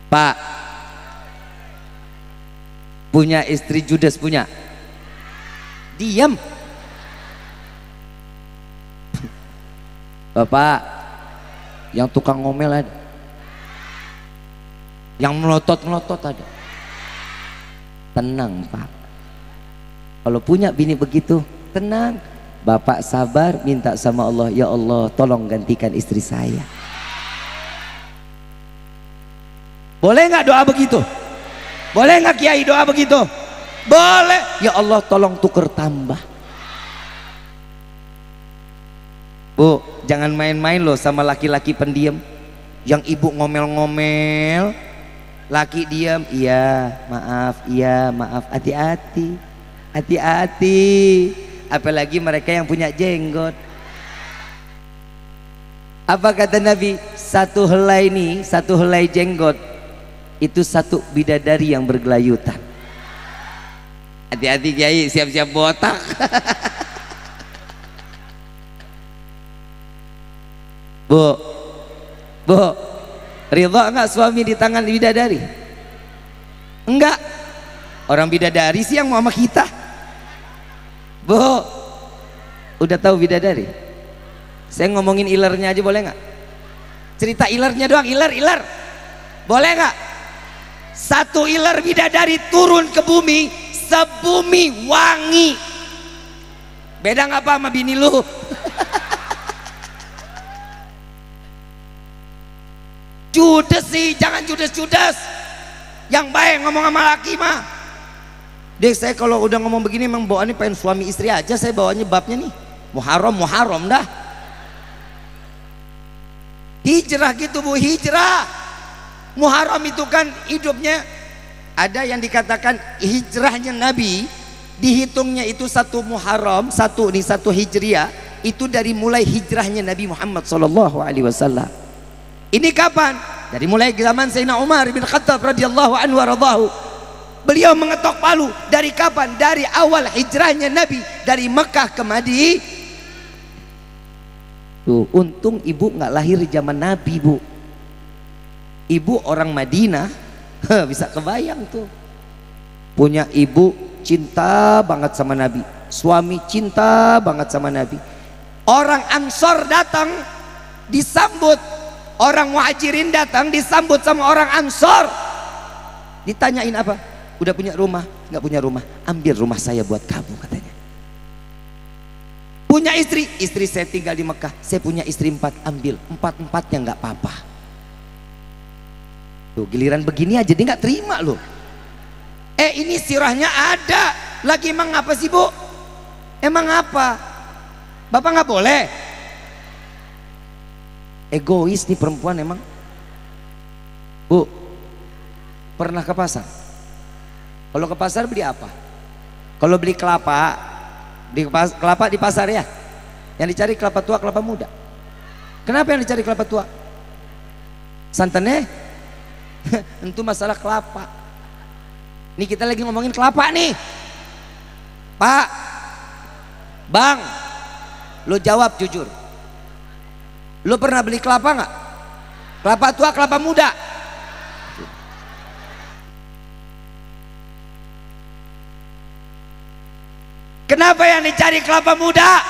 Pak, punya istri judes punya? Diam. Bapak, yang tukang ngomel ada, yang melotot-melotot ada. Tenang Pak, kalau punya bini begitu tenang, Bapak sabar, minta sama Allah, ya Allah tolong gantikan istri saya. Boleh nggak doa begitu? Boleh nggak Kiai doa begitu? Boleh. Ya Allah tolong tuker tambah. Bu, jangan main-main loh sama laki-laki pendiam. Yang ibu ngomel-ngomel, laki diam, iya maaf, hati-hati, hati-hati. Apalagi mereka yang punya jenggot. Apa kata Nabi? Satu helai ini, satu helai jenggot itu satu bidadari yang bergelayutan. Hati-hati Kiai, siap-siap botak. Bu, ridha enggak suami di tangan bidadari? Enggak. Orang bidadari sih yang mau sama kita. Bu, udah tahu bidadari? Saya ngomongin ilernya aja boleh nggak? Cerita ilernya doang, iler. Boleh nggak? Satu iler bidadari turun ke bumi, sebumi wangi. Beda nggak apa sama bini lu? Judes sih, jangan judes-judes. Yang baik ngomong sama laki mah. Dek, saya kalau udah ngomong begini emang bawaannya pengen suami istri aja. Saya bawaannya babnya nih Muharram dah. Hijrah gitu Bu, hijrah. Muharram itu kan hidupnya, ada yang dikatakan hijrahnya Nabi dihitungnya itu satu Muharram, satu Hijriah, itu dari mulai hijrahnya Nabi Muhammad SAW. Ini kapan? Dari mulai zaman Sayyidina Umar bin Khattab radhiyallahu anhu waradahu. Beliau mengetok palu. Dari kapan? Dari awal hijrahnya Nabi dari Mekah ke Madinah. Tuh, untung ibu nggak lahir di zaman Nabi, Bu. Ibu orang Madinah, bisa kebayang tuh. Punya ibu cinta banget sama Nabi, suami cinta banget sama Nabi. Orang Ansor datang disambut, orang Muhajirin datang disambut sama orang Ansor. Ditanyain apa? Udah punya rumah? Nggak punya rumah? Ambil rumah saya buat kamu, katanya. Punya istri saya tinggal di Mekah, saya punya istri 4, ambil 4-4-nya nggak apa-apa. Tuh, giliran begini aja dia nggak terima loh. Ini sirahnya ada lagi. Emang apa sih Bu? Emang apa? Bapak nggak boleh? Egois nih perempuan emang. Bu, pernah ke pasar? Kalau ke pasar beli apa? Kalau beli kelapa di pasar ya, yang dicari kelapa tua, kelapa muda. Kenapa yang dicari kelapa tua? Santannya itu masalah kelapa. Nih kita lagi ngomongin kelapa nih, Pak, Bang, lo jawab jujur, lo pernah beli kelapa nggak? Kelapa tua, kelapa muda? Kenapa yang dicari kelapa muda?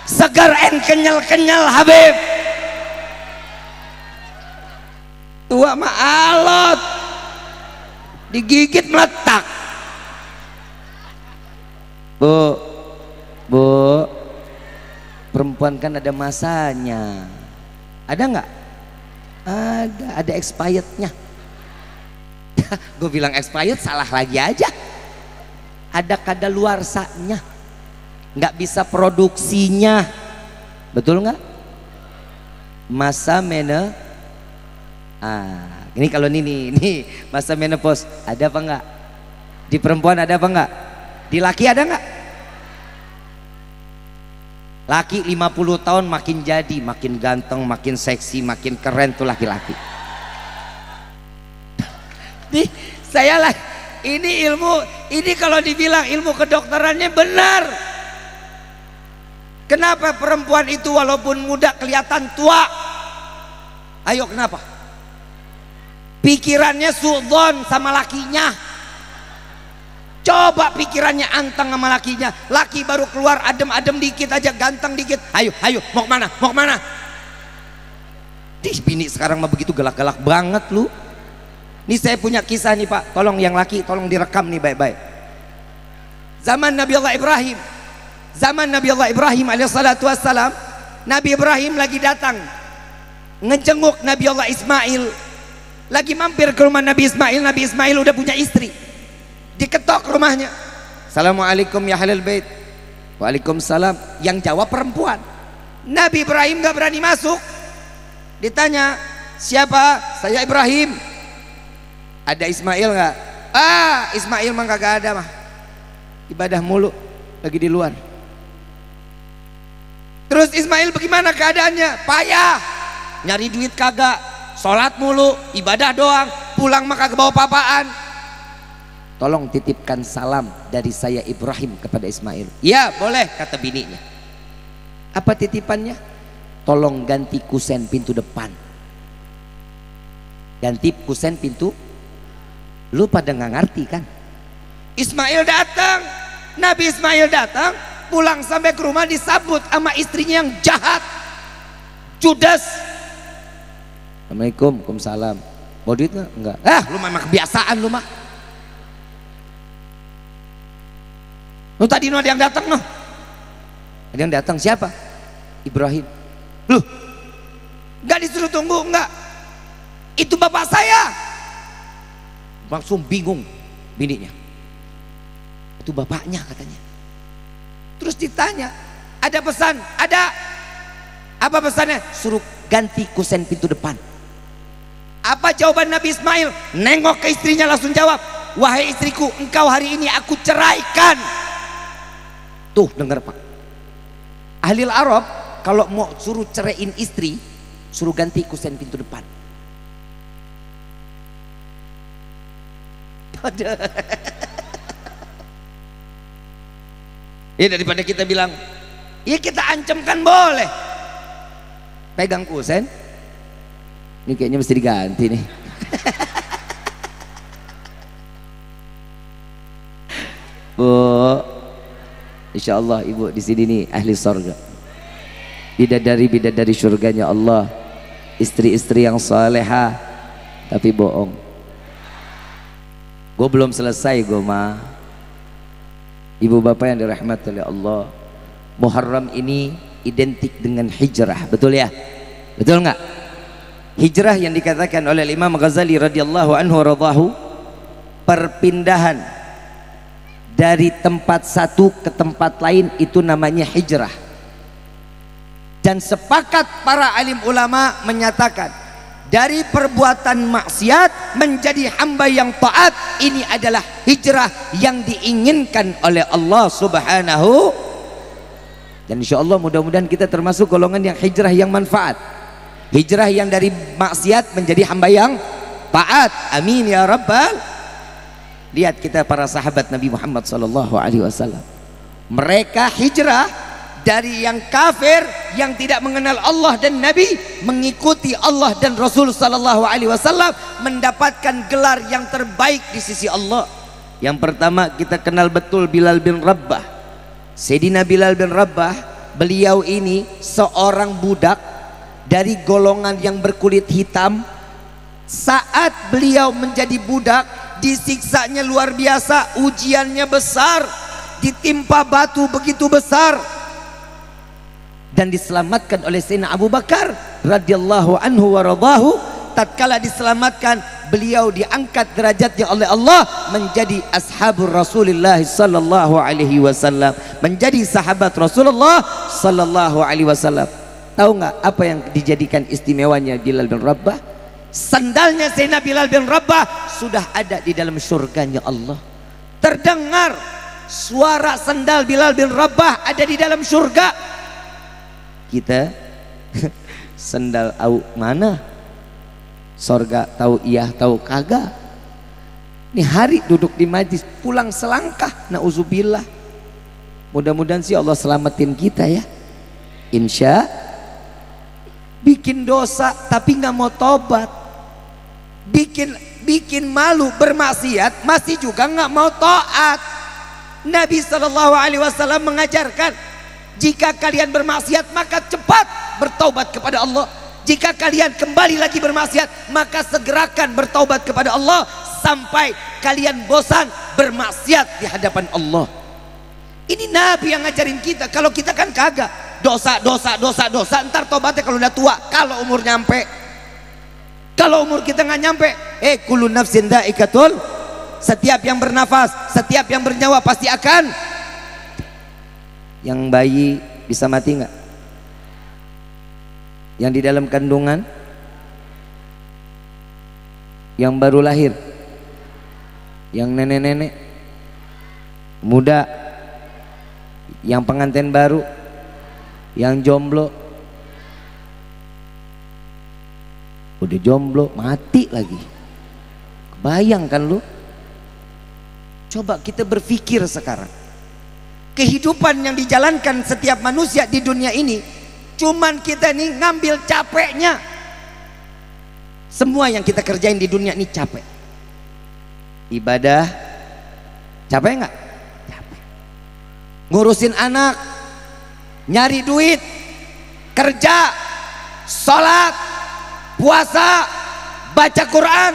Segar and kenyal-kenyal Habib. Tua mah alot, digigit meletak. Bu, perempuan kan ada masanya. Ada nggak? Ada expirednya. Gue bilang expired salah lagi aja. Ada kadaluarsanya, nggak bisa produksinya, betul nggak? Masa ini kalau ini masa menopause ada apa nggak? Di perempuan ada apa nggak? Di laki ada nggak? Laki 50 tahun makin jadi, makin ganteng, makin seksi, makin keren tuh laki-laki. Nih saya lah. Ini ilmu, ini kalau dibilang ilmu kedokterannya benar. Kenapa perempuan itu walaupun muda kelihatan tua? Ayo kenapa? Pikirannya suudzon sama lakinya. Coba pikirannya anteng sama lakinya. Laki baru keluar adem-adem dikit aja, ganteng dikit. Ayo, ayo, mau kemana? Mau kemana? Bini sekarang mah begitu galak-galak banget lu. Nih saya punya kisah nih Pak. Tolong yang laki, tolong direkam nih baik-baik. Zaman Nabi Allah Ibrahim. Zaman Nabi Allah Ibrahim alaihissalatu wassalam. Nabi Ibrahim lagi datang ngejenguk Nabi Allah Ismail. Lagi mampir ke rumah Nabi Ismail. Nabi Ismail udah punya istri. Diketok rumahnya. Assalamualaikum ya halal bait. Waalaikumsalam. Yang jawab perempuan. Nabi Ibrahim gak berani masuk. Ditanya, siapa? Saya Ibrahim. Ada Ismail gak? Ah, Ismail mah kagak ada mah. Ibadah mulu, lagi di luar. Terus Ismail bagaimana keadaannya? Payah. Nyari duit kagak, sholat mulu, ibadah doang, pulang mah kagak bawa apa-apaan. Tolong titipkan salam dari saya Ibrahim kepada Ismail. Ya boleh, kata bininya. Apa titipannya? Tolong ganti kusen pintu depan. Ganti kusen pintu. Lu pada nggak ngerti kan? Ismail datang, Nabi Ismail datang, pulang sampai ke rumah disambut sama istrinya yang jahat, judes. Assalamualaikum, waalaikumsalam. Mau duit nggak? Enggak. Ah, lu memang kebiasaan lu mah. Lu tadi ada yang datang noh. Ada yang datang siapa? Ibrahim. Loh, nggak disuruh tunggu, enggak. Itu bapak saya. Langsung bingung bininya. Itu bapaknya katanya. Terus ditanya, ada pesan? Ada. Apa pesannya? Suruh ganti kusen pintu depan. Apa jawaban Nabi Ismail? Nengok ke istrinya langsung jawab, wahai istriku, engkau hari ini aku ceraikan. Tuh dengar Pak. Ahli Arab kalau mau suruh ceraiin istri, suruh ganti kusen pintu depan. Ya daripada kita bilang, ya kita ancam kan boleh. Pegang kusen. Ini kayaknya mesti diganti nih. Bu, insya Allah ibu di sini nih ahli surga. Bidadari surganya Allah. Istri-istri yang salehah tapi bohong. Gue belum selesai gue mah. Ibu bapak yang dirahmati oleh Allah, Muharram ini identik dengan hijrah, betul ya? Betul nggak? Hijrah yang dikatakan oleh Imam Ghazali radhiyallahu anhu radhahu, perpindahan dari tempat satu ke tempat lain itu namanya hijrah. Dan sepakat para alim ulama menyatakan dari perbuatan maksiat menjadi hamba yang taat, ini adalah hijrah yang diinginkan oleh Allah Subhanahu. Dan insya Allah mudah-mudahan kita termasuk golongan yang hijrah yang manfaat, hijrah yang dari maksiat menjadi hamba yang taat. Amin ya rabbal. Lihat kita para sahabat Nabi Muhammad SAW, mereka hijrah dari yang kafir, yang tidak mengenal Allah dan Nabi, mengikuti Allah dan Rasul sallallahu alaihi wasallam, mendapatkan gelar yang terbaik di sisi Allah. Yang pertama kita kenal betul Bilal bin Rabah. Sayyidina Bilal bin Rabah, beliau ini seorang budak dari golongan yang berkulit hitam. Saat beliau menjadi budak, disiksanya luar biasa, ujiannya besar, ditimpa batu begitu besar, dan diselamatkan oleh Sayyidina Abu Bakar radhiyallahu anhu wa radhahu. Tatkala diselamatkan, beliau diangkat derajatnya oleh Allah menjadi ashabur Rasulullah sallallahu alaihi wasallam, menjadi sahabat Rasulullah sallallahu alaihi wasallam. Tahu nggak apa yang dijadikan istimewanya Bilal bin Rabah? Sandalnya Sayyidina Bilal bin Rabah sudah ada di dalam surganya Allah. Terdengar suara sandal Bilal bin Rabah ada di dalam surga. Kita sendal au mana, sorga tahu iya tahu kagak. Ini hari duduk di majlis, pulang selangkah, nauzubillah. Mudah-mudahan sih Allah selamatin kita ya. Insya. Bikin dosa tapi nggak mau tobat, bikin malu bermaksiat masih juga nggak mau taat. Nabi SAW mengajarkan, jika kalian bermaksiat maka cepat bertaubat kepada Allah. Jika kalian kembali lagi bermaksiat maka segerakan bertaubat kepada Allah sampai kalian bosan bermaksiat di hadapan Allah. Ini Nabi yang ngajarin kita. Kalau kita kan kagak, dosa, ntar tobatnya kalau udah tua, kalau umur nyampe. Kalau umur kita nggak nyampe, kullu nafsin dha'iqatul, setiap yang bernafas, setiap yang bernyawa pasti akan. Yang bayi bisa mati nggak? Yang di dalam kandungan, yang baru lahir, yang nenek-nenek muda, yang pengantin baru, yang jomblo, udah jomblo mati lagi. Bayangkan lu. Coba kita berpikir sekarang, kehidupan yang dijalankan setiap manusia di dunia ini, cuman kita nih ngambil capeknya. Semua yang kita kerjain di dunia ini capek. Ibadah capek nggak? Capek. Ngurusin anak, nyari duit, kerja, sholat, puasa, baca Quran.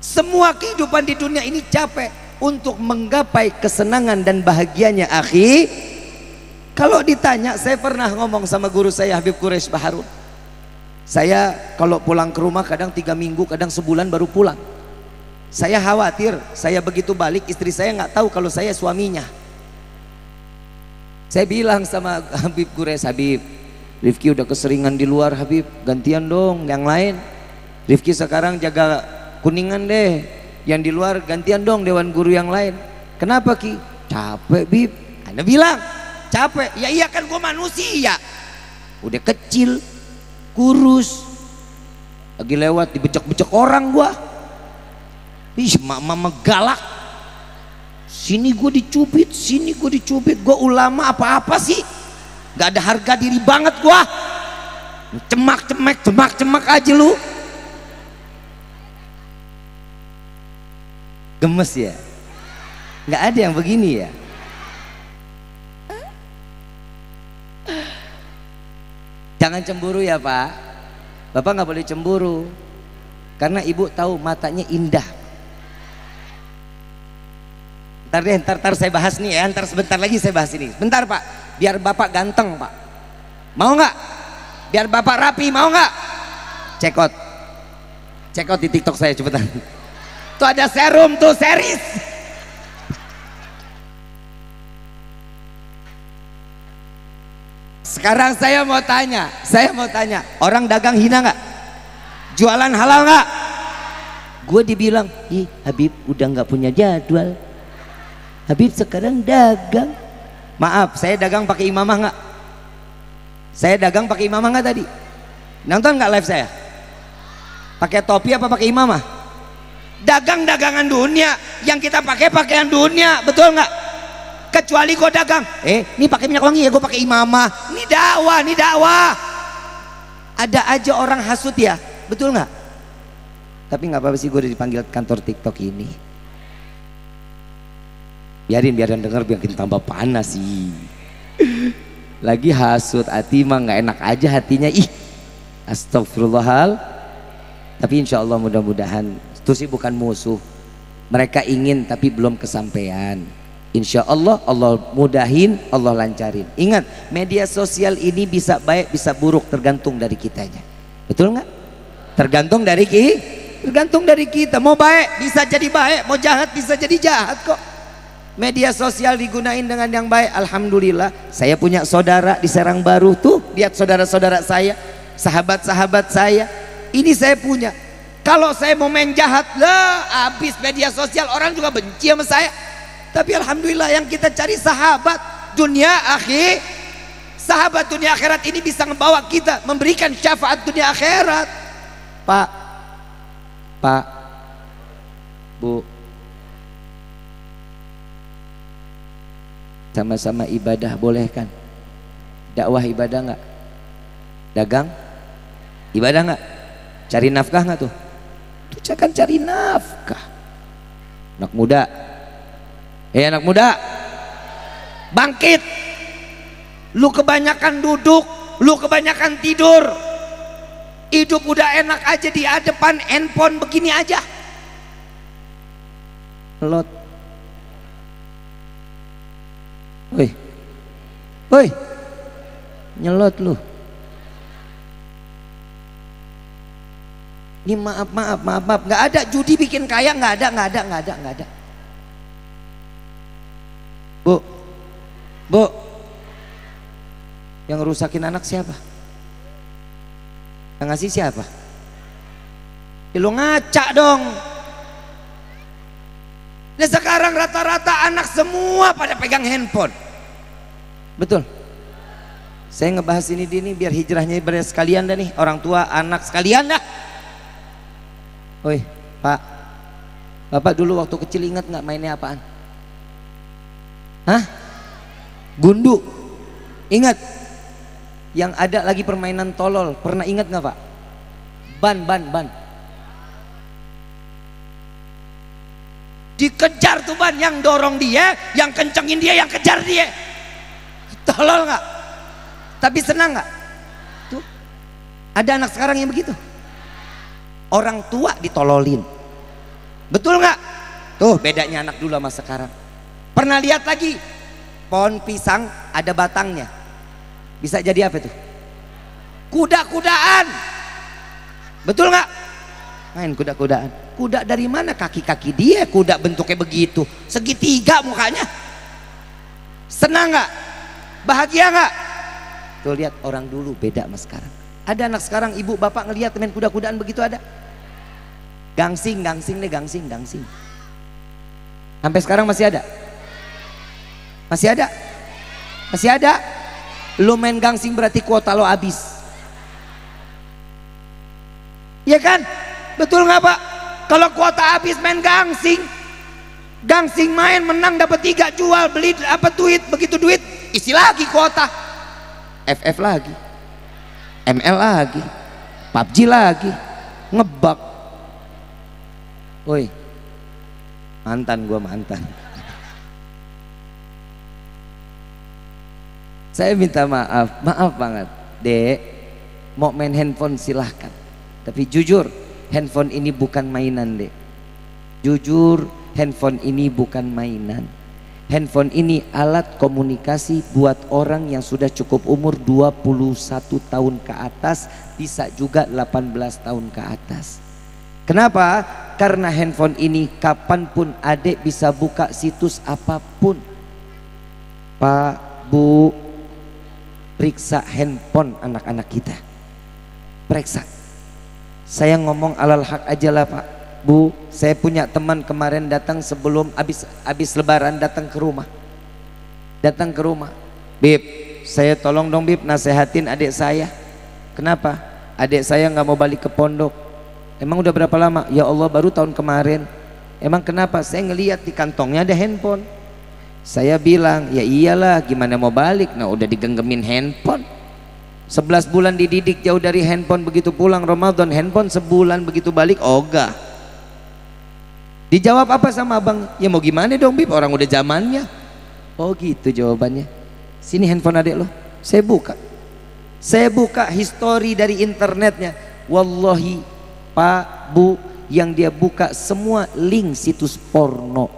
Semua kehidupan di dunia ini capek untuk menggapai kesenangan dan bahagianya, akhi. Kalau ditanya, saya pernah ngomong sama guru saya Habib Quraish Baharun. Saya kalau pulang ke rumah kadang 3 minggu, kadang sebulan baru pulang. Saya khawatir, saya begitu balik istri saya nggak tahu kalau saya suaminya. Saya bilang sama Habib Quraish, Habib, Rifki udah keseringan di luar Habib, gantian dong yang lain. Rifki sekarang jaga Kuningan deh, yang di luar gantian dong dewan guru yang lain. Kenapa Ki? Capek Bib. Anda bilang capek, ya iya kan gue manusia, udah kecil, kurus, lagi lewat dibecek-becek orang gua. Ih, mama galak. Sini gue dicubit, sini gue dicubit. Gue ulama apa-apa sih? Gak ada harga diri banget gua. Cemak-cemak aja lu. Gemes ya? Gak ada yang begini ya? Jangan cemburu ya Pak. Bapak nggak boleh cemburu, karena ibu tahu matanya indah. Ntar saya bahas nih ya. Ntar sebentar lagi saya bahas ini. Bentar Pak, biar Bapak ganteng Pak. Mau nggak? Biar Bapak rapi, mau nggak? Cekot di TikTok saya cepetan. Tuh ada serum tuh, series. Sekarang saya mau tanya, orang dagang hina nggak? Jualan halal nggak? Gue dibilang, ih Habib udah nggak punya jadwal. Habib sekarang dagang. Maaf, saya dagang pakai imamah nggak? Saya dagang pakai imamah nggak tadi? Nonton nggak live saya? Pakai topi apa pakai imamah? Dagang-dagangan dunia, yang kita pakai pakaian dunia, betul nggak? Kecuali gue dagang, ini pakai minyak wangi ya, gue pakai imamah. Ini dakwah. Ada aja orang hasut ya, betul nggak? Tapi nggak apa-apa sih, gue udah dipanggil kantor TikTok ini. Biarin denger, biar kita tambah panas sih. Lagi hasut, hati mah nggak enak aja hatinya. Ih, astagfirullahal. Tapi insya Allah mudah-mudahan itu sih bukan musuh. Mereka ingin tapi belum kesampaian. Insya Allah Allah mudahin, Allah lancarin. Ingat, media sosial ini bisa baik bisa buruk, tergantung dari kitanya. Betul nggak? Tergantung dari kita. Mau baik bisa jadi baik, mau jahat bisa jadi jahat kok. Media sosial digunain dengan yang baik, alhamdulillah. Saya punya saudara di Serang Baru tuh, lihat saudara-saudara saya, sahabat-sahabat saya. Ini saya punya. Kalau saya mau main jahat lah, habis media sosial, orang juga benci sama saya. Tapi alhamdulillah yang kita cari sahabat dunia akhi, sahabat dunia akhirat ini bisa membawa kita, memberikan syafaat dunia akhirat. Pak, Bu, sama-sama ibadah boleh kan? Dakwah ibadah nggak? Dagang ibadah nggak? Cari nafkah nggak tuh? Tuh kan cari nafkah. Anak muda Anak muda, bangkit. Lu kebanyakan duduk, lu kebanyakan tidur. Hidup udah enak aja di depan handphone begini aja. Lot. Woi. Woi. Nyelot lu. Ini maaf, nggak ada judi bikin kaya, nggak ada. Bu, yang rusakin anak siapa? Yang ngasih siapa? Ya lu ngaca dong. Nah sekarang rata-rata anak semua pada pegang handphone. Betul. Saya ngebahas ini biar hijrahnya ibadah sekalian dah nih, orang tua anak sekalian dah. Oi, Pak, Bapak dulu waktu kecil ingat nggak mainnya apaan? Hah? Gundu. Ingat? Yang ada lagi permainan tolol. Pernah ingat nggak Pak? Ban. Dikejar tuh ban, yang dorong dia, yang kencengin dia, yang kejar dia. Tolol nggak? Tapi senang nggak? Tuh, ada anak sekarang yang begitu. Orang tua ditololin, betul nggak? Tuh bedanya anak dulu sama sekarang. Pernah lihat lagi pohon pisang ada batangnya, bisa jadi apa tuh? Kuda-kudaan, betul nggak? Main kuda-kudaan. Kuda dari mana? Kaki-kaki dia kuda bentuknya begitu, segitiga mukanya. Senang nggak? Bahagia nggak? Tuh lihat orang dulu beda sama sekarang. Ada anak sekarang ibu bapak ngelihat main kuda-kudaan begitu ada. Gangsing. Sampai sekarang masih ada? Masih ada? Lu main gangsing berarti kuota lo habis. Iya kan? Betul nggak Pak? Kalau kuota habis main gangsing main menang dapat 3, jual beli dapat duit, begitu duit isi lagi kuota. FF lagi. ML lagi, PUBG lagi, ngebug. Woi, gua mantan. Saya minta maaf banget, Dek. Mau main handphone silahkan, tapi jujur, handphone ini bukan mainan, Dek. Jujur, handphone ini bukan mainan. Handphone ini alat komunikasi buat orang yang sudah cukup umur 21 tahun ke atas, bisa juga 18 tahun ke atas. Kenapa? Karena handphone ini kapanpun adik bisa buka situs apapun. Pak, Bu, periksa handphone anak-anak kita. Periksa. Saya ngomong alal hak aja lah Pak. Bu, saya punya teman kemarin datang sebelum habis lebaran datang ke rumah. Bib, saya tolong dong Bib nasehatin adik saya. Kenapa? Adik saya nggak mau balik ke pondok. Emang udah berapa lama? Ya Allah baru tahun kemarin. Emang kenapa? Saya ngelihat di kantongnya ada handphone. Saya bilang, ya iyalah gimana mau balik. Nah udah digenggemin handphone. 11 bulan dididik jauh dari handphone, begitu pulang Ramadan handphone sebulan, begitu balik ogah. Dijawab apa sama abang? Ya mau gimana dong Bib, orang udah zamannya. Oh gitu jawabannya. Sini handphone adek lo. Saya buka histori dari internetnya. Wallahi Pak, Bu, yang dia buka semua link situs porno.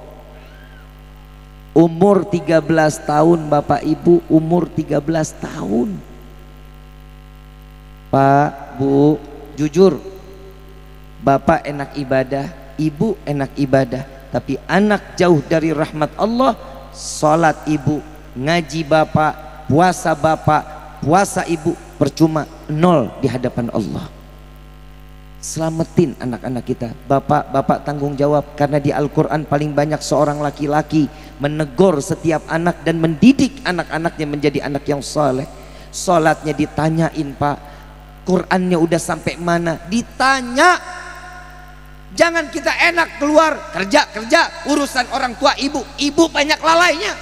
Umur 13 tahun Bapak Ibu, umur 13 tahun. Pak, Bu, jujur Bapak enak ibadah, Ibu enak ibadah, tapi anak jauh dari rahmat Allah. Salat Ibu, ngaji Bapak, puasa Ibu percuma, nol di hadapan Allah. Selamatin anak-anak kita. Bapak tanggung jawab, karena di Al-Quran paling banyak seorang laki-laki menegur setiap anak dan mendidik anak-anaknya menjadi anak yang saleh. Salatnya ditanyain Pak, Qurannya udah sampai mana ditanya. Jangan kita enak keluar kerja urusan orang tua ibu banyak lalainya.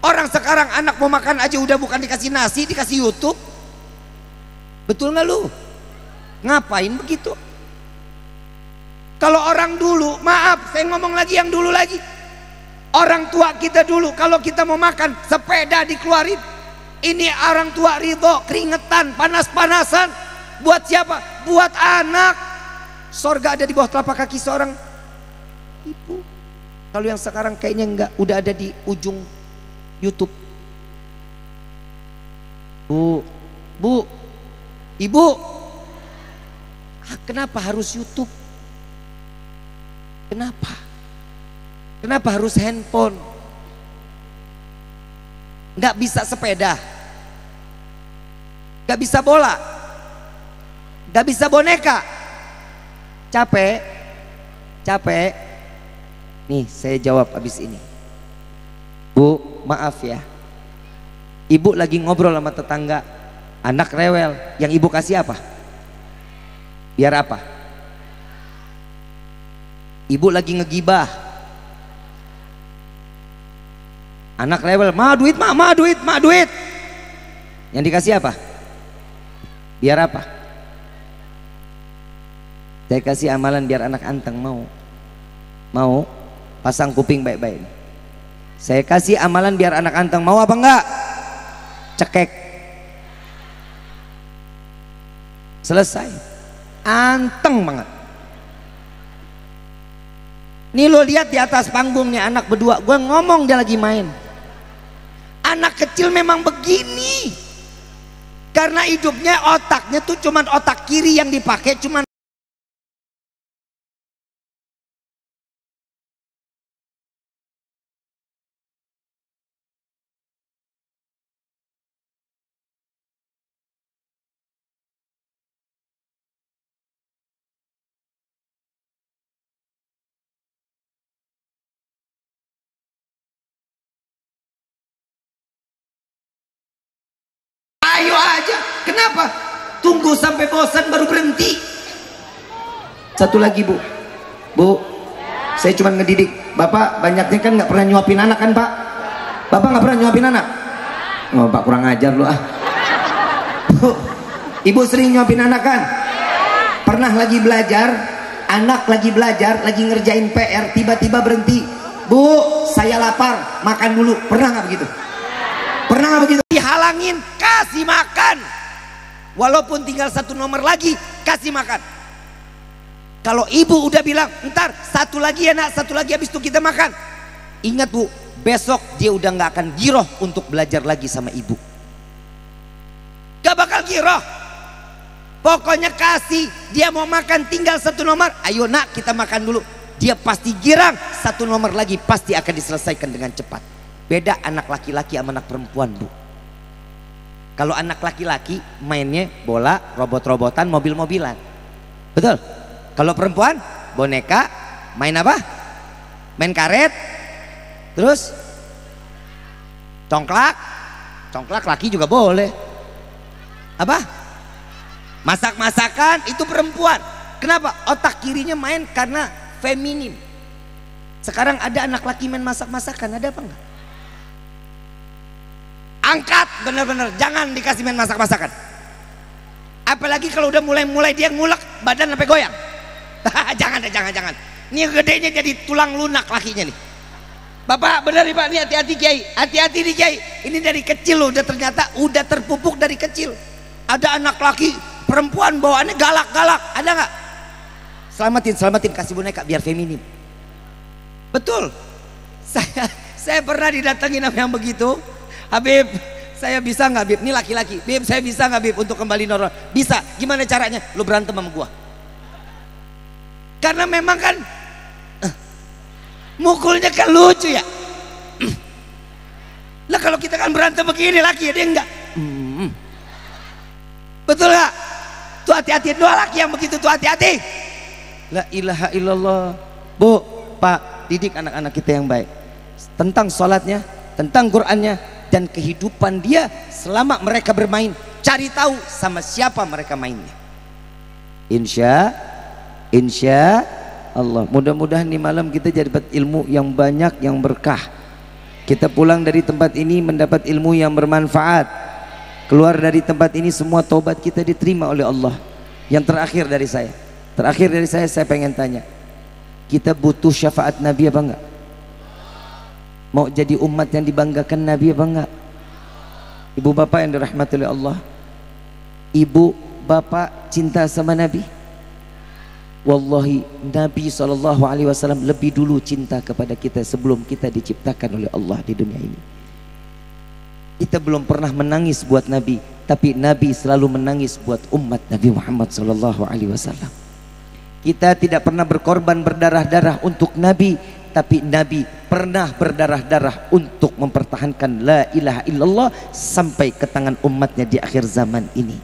Orang sekarang anak mau makan aja udah bukan dikasih nasi, dikasih YouTube. Betul nggak lu? Ngapain begitu? Kalau orang dulu, maaf saya ngomong lagi yang dulu lagi, Orang tua kita dulu kalau kita mau makan sepeda dikeluarin. Ini orang tua ridho, keringetan, panas-panasan. Buat siapa? Buat anak. Sorga ada di bawah telapak kaki seorang ibu. Kalau yang sekarang kayaknya enggak, udah ada di ujung YouTube. Bu, ibu, kenapa harus YouTube? Kenapa harus handphone? Nggak bisa sepeda, nggak bisa bola, nggak bisa boneka. Capek. Nih saya jawab abis ini. Bu, maaf ya, ibu lagi ngobrol sama tetangga, anak rewel, yang ibu kasih apa? Biar apa? Ibu lagi ngegibah, anak rewel, ma duit, yang dikasih apa? Biar apa? Saya kasih amalan biar anak anteng. Mau pasang kuping baik-baik. Saya kasih amalan biar anak anteng, mau apa enggak? Cekek. Selesai. Anteng banget. Nih lo lihat di atas panggung nih anak berdua, gue ngomong dia lagi main. Anak kecil memang begini. Karena hidupnya otaknya tuh cuman otak kiri yang dipakai, cuman ayo aja. Kenapa? Tunggu sampai bosan baru berhenti. Satu lagi bu, saya cuma ngedidik. Bapak banyaknya kan nggak pernah nyuapin anak kan pak? Bapak nggak pernah nyuapin anak? Oh pak kurang ajar lu ah. Bu, ibu sering nyuapin anak kan? Pernah lagi belajar, anak lagi belajar, lagi ngerjain PR, tiba-tiba berhenti. Bu, saya lapar, makan dulu. Pernah nggak begitu? Pernah nggak begitu? Dihalangin, kasih makan. Walaupun tinggal satu nomor lagi, kasih makan. Kalau ibu udah bilang, ntar satu lagi ya nak, satu lagi habis itu kita makan. Ingat bu, besok dia udah nggak akan giroh untuk belajar lagi sama ibu. Gak bakal giroh. Pokoknya kasih, dia mau makan tinggal satu nomor, ayo nak kita makan dulu. Dia pasti girang, satu nomor lagi pasti akan diselesaikan dengan cepat. Beda anak laki-laki sama anak perempuan bu. Kalau anak laki-laki mainnya bola, robot-robotan, mobil-mobilan. Betul? Kalau perempuan boneka, main apa? Main karet. Terus congklak. Congklak laki juga boleh. Apa? Masak-masakan itu perempuan. Kenapa? Otak kirinya main karena feminim. Sekarang ada anak laki main masak-masakan, ada apa enggak? Angkat bener-bener, jangan dikasih main masak-masakan. Apalagi kalau udah mulai dia ngulek badan sampai goyang. jangan. Ini gedenya jadi tulang lunak lakinya nih. Bapak bener nih pak, nih hati-hati kiai, hati-hati nih kiai. Ini dari kecil loh, udah ternyata udah terpupuk dari kecil. Ada anak laki perempuan bawaannya galak-galak, ada nggak? Selamatin, kasih boneka biar feminim. Betul. Saya pernah didatengin sama yang begitu. Habib, saya bisa nggak Bib? Ini laki-laki. Bib, saya bisa nggak Bib untuk kembali normal? Bisa. Gimana caranya? Lu berantem sama gua. Karena memang kan mukulnya kan lucu ya. Lah kalau kita kan berantem begini laki, dia enggak. Betul nggak? Tuh hati-hati, dua laki yang begitu tuh hati-hati. La ilaha illallah. Bu, Pak, didik anak-anak kita yang baik tentang sholatnya, tentang Qur'annya, dan kehidupan dia selama mereka bermain. Cari tahu sama siapa mereka mainnya. Insya Allah. Mudah-mudahan di malam kita jadi dapat ilmu yang banyak, yang berkah. Kita pulang dari tempat ini mendapat ilmu yang bermanfaat. Keluar dari tempat ini semua taubat kita diterima oleh Allah. Yang terakhir dari saya, saya pengen tanya, kita butuh syafaat Nabi apa enggak? Mau jadi umat yang dibanggakan Nabi apa enggak? Ibu bapak yang dirahmati oleh Allah, ibu bapak cinta sama Nabi? Wallahi Nabi SAW lebih dulu cinta kepada kita sebelum kita diciptakan oleh Allah di dunia ini. Kita belum pernah menangis buat Nabi, tapi Nabi selalu menangis buat umat Nabi Muhammad SAW. Kita tidak pernah berkorban berdarah-darah untuk Nabi, tapi Nabi pernah berdarah-darah untuk mempertahankan la ilaha illallah sampai ke tangan umatnya di akhir zaman ini.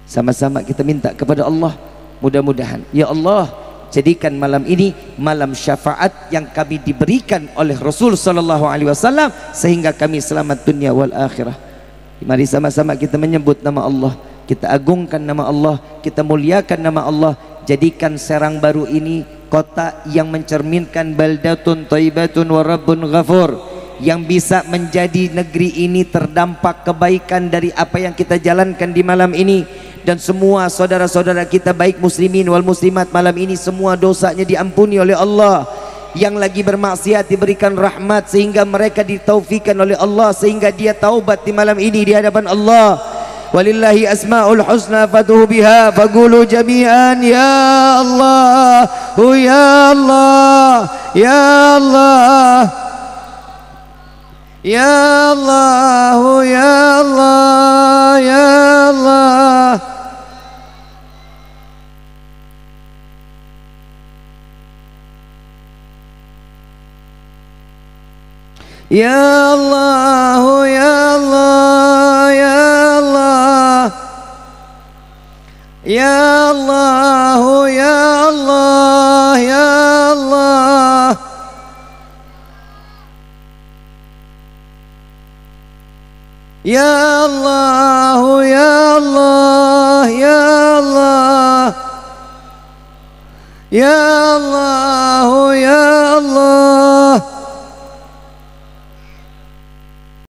Sama-sama kita minta kepada Allah, mudah-mudahan ya Allah jadikan malam ini malam syafaat yang kami diberikan oleh Rasul sallallahu alaihi wasallam sehingga kami selamat dunia wal akhirah. Mari sama-sama kita menyebut nama Allah, kita agungkan nama Allah, kita muliakan nama Allah. Jadikan Serang Baru ini kota yang mencerminkan baldatun thayyibatun wa rabbun ghafur, yang bisa menjadi negeri ini terdampak kebaikan dari apa yang kita jalankan di malam ini. Dan semua saudara-saudara kita baik muslimin wal muslimat malam ini semua dosanya diampuni oleh Allah. Yang lagi bermaksiat diberikan rahmat sehingga mereka ditaufikan oleh Allah sehingga dia taubat di malam ini di hadapan Allah. Walillahi asmaul husna fatuhu biha faqulu jami'an ya Allah ya Allah ya Allah ya Allah ya Allah ya Allah. Ya Allah ya Allah ya Allah ya Allah ya Allah ya Allah ya Allah ya Allah ya Allah ya Allah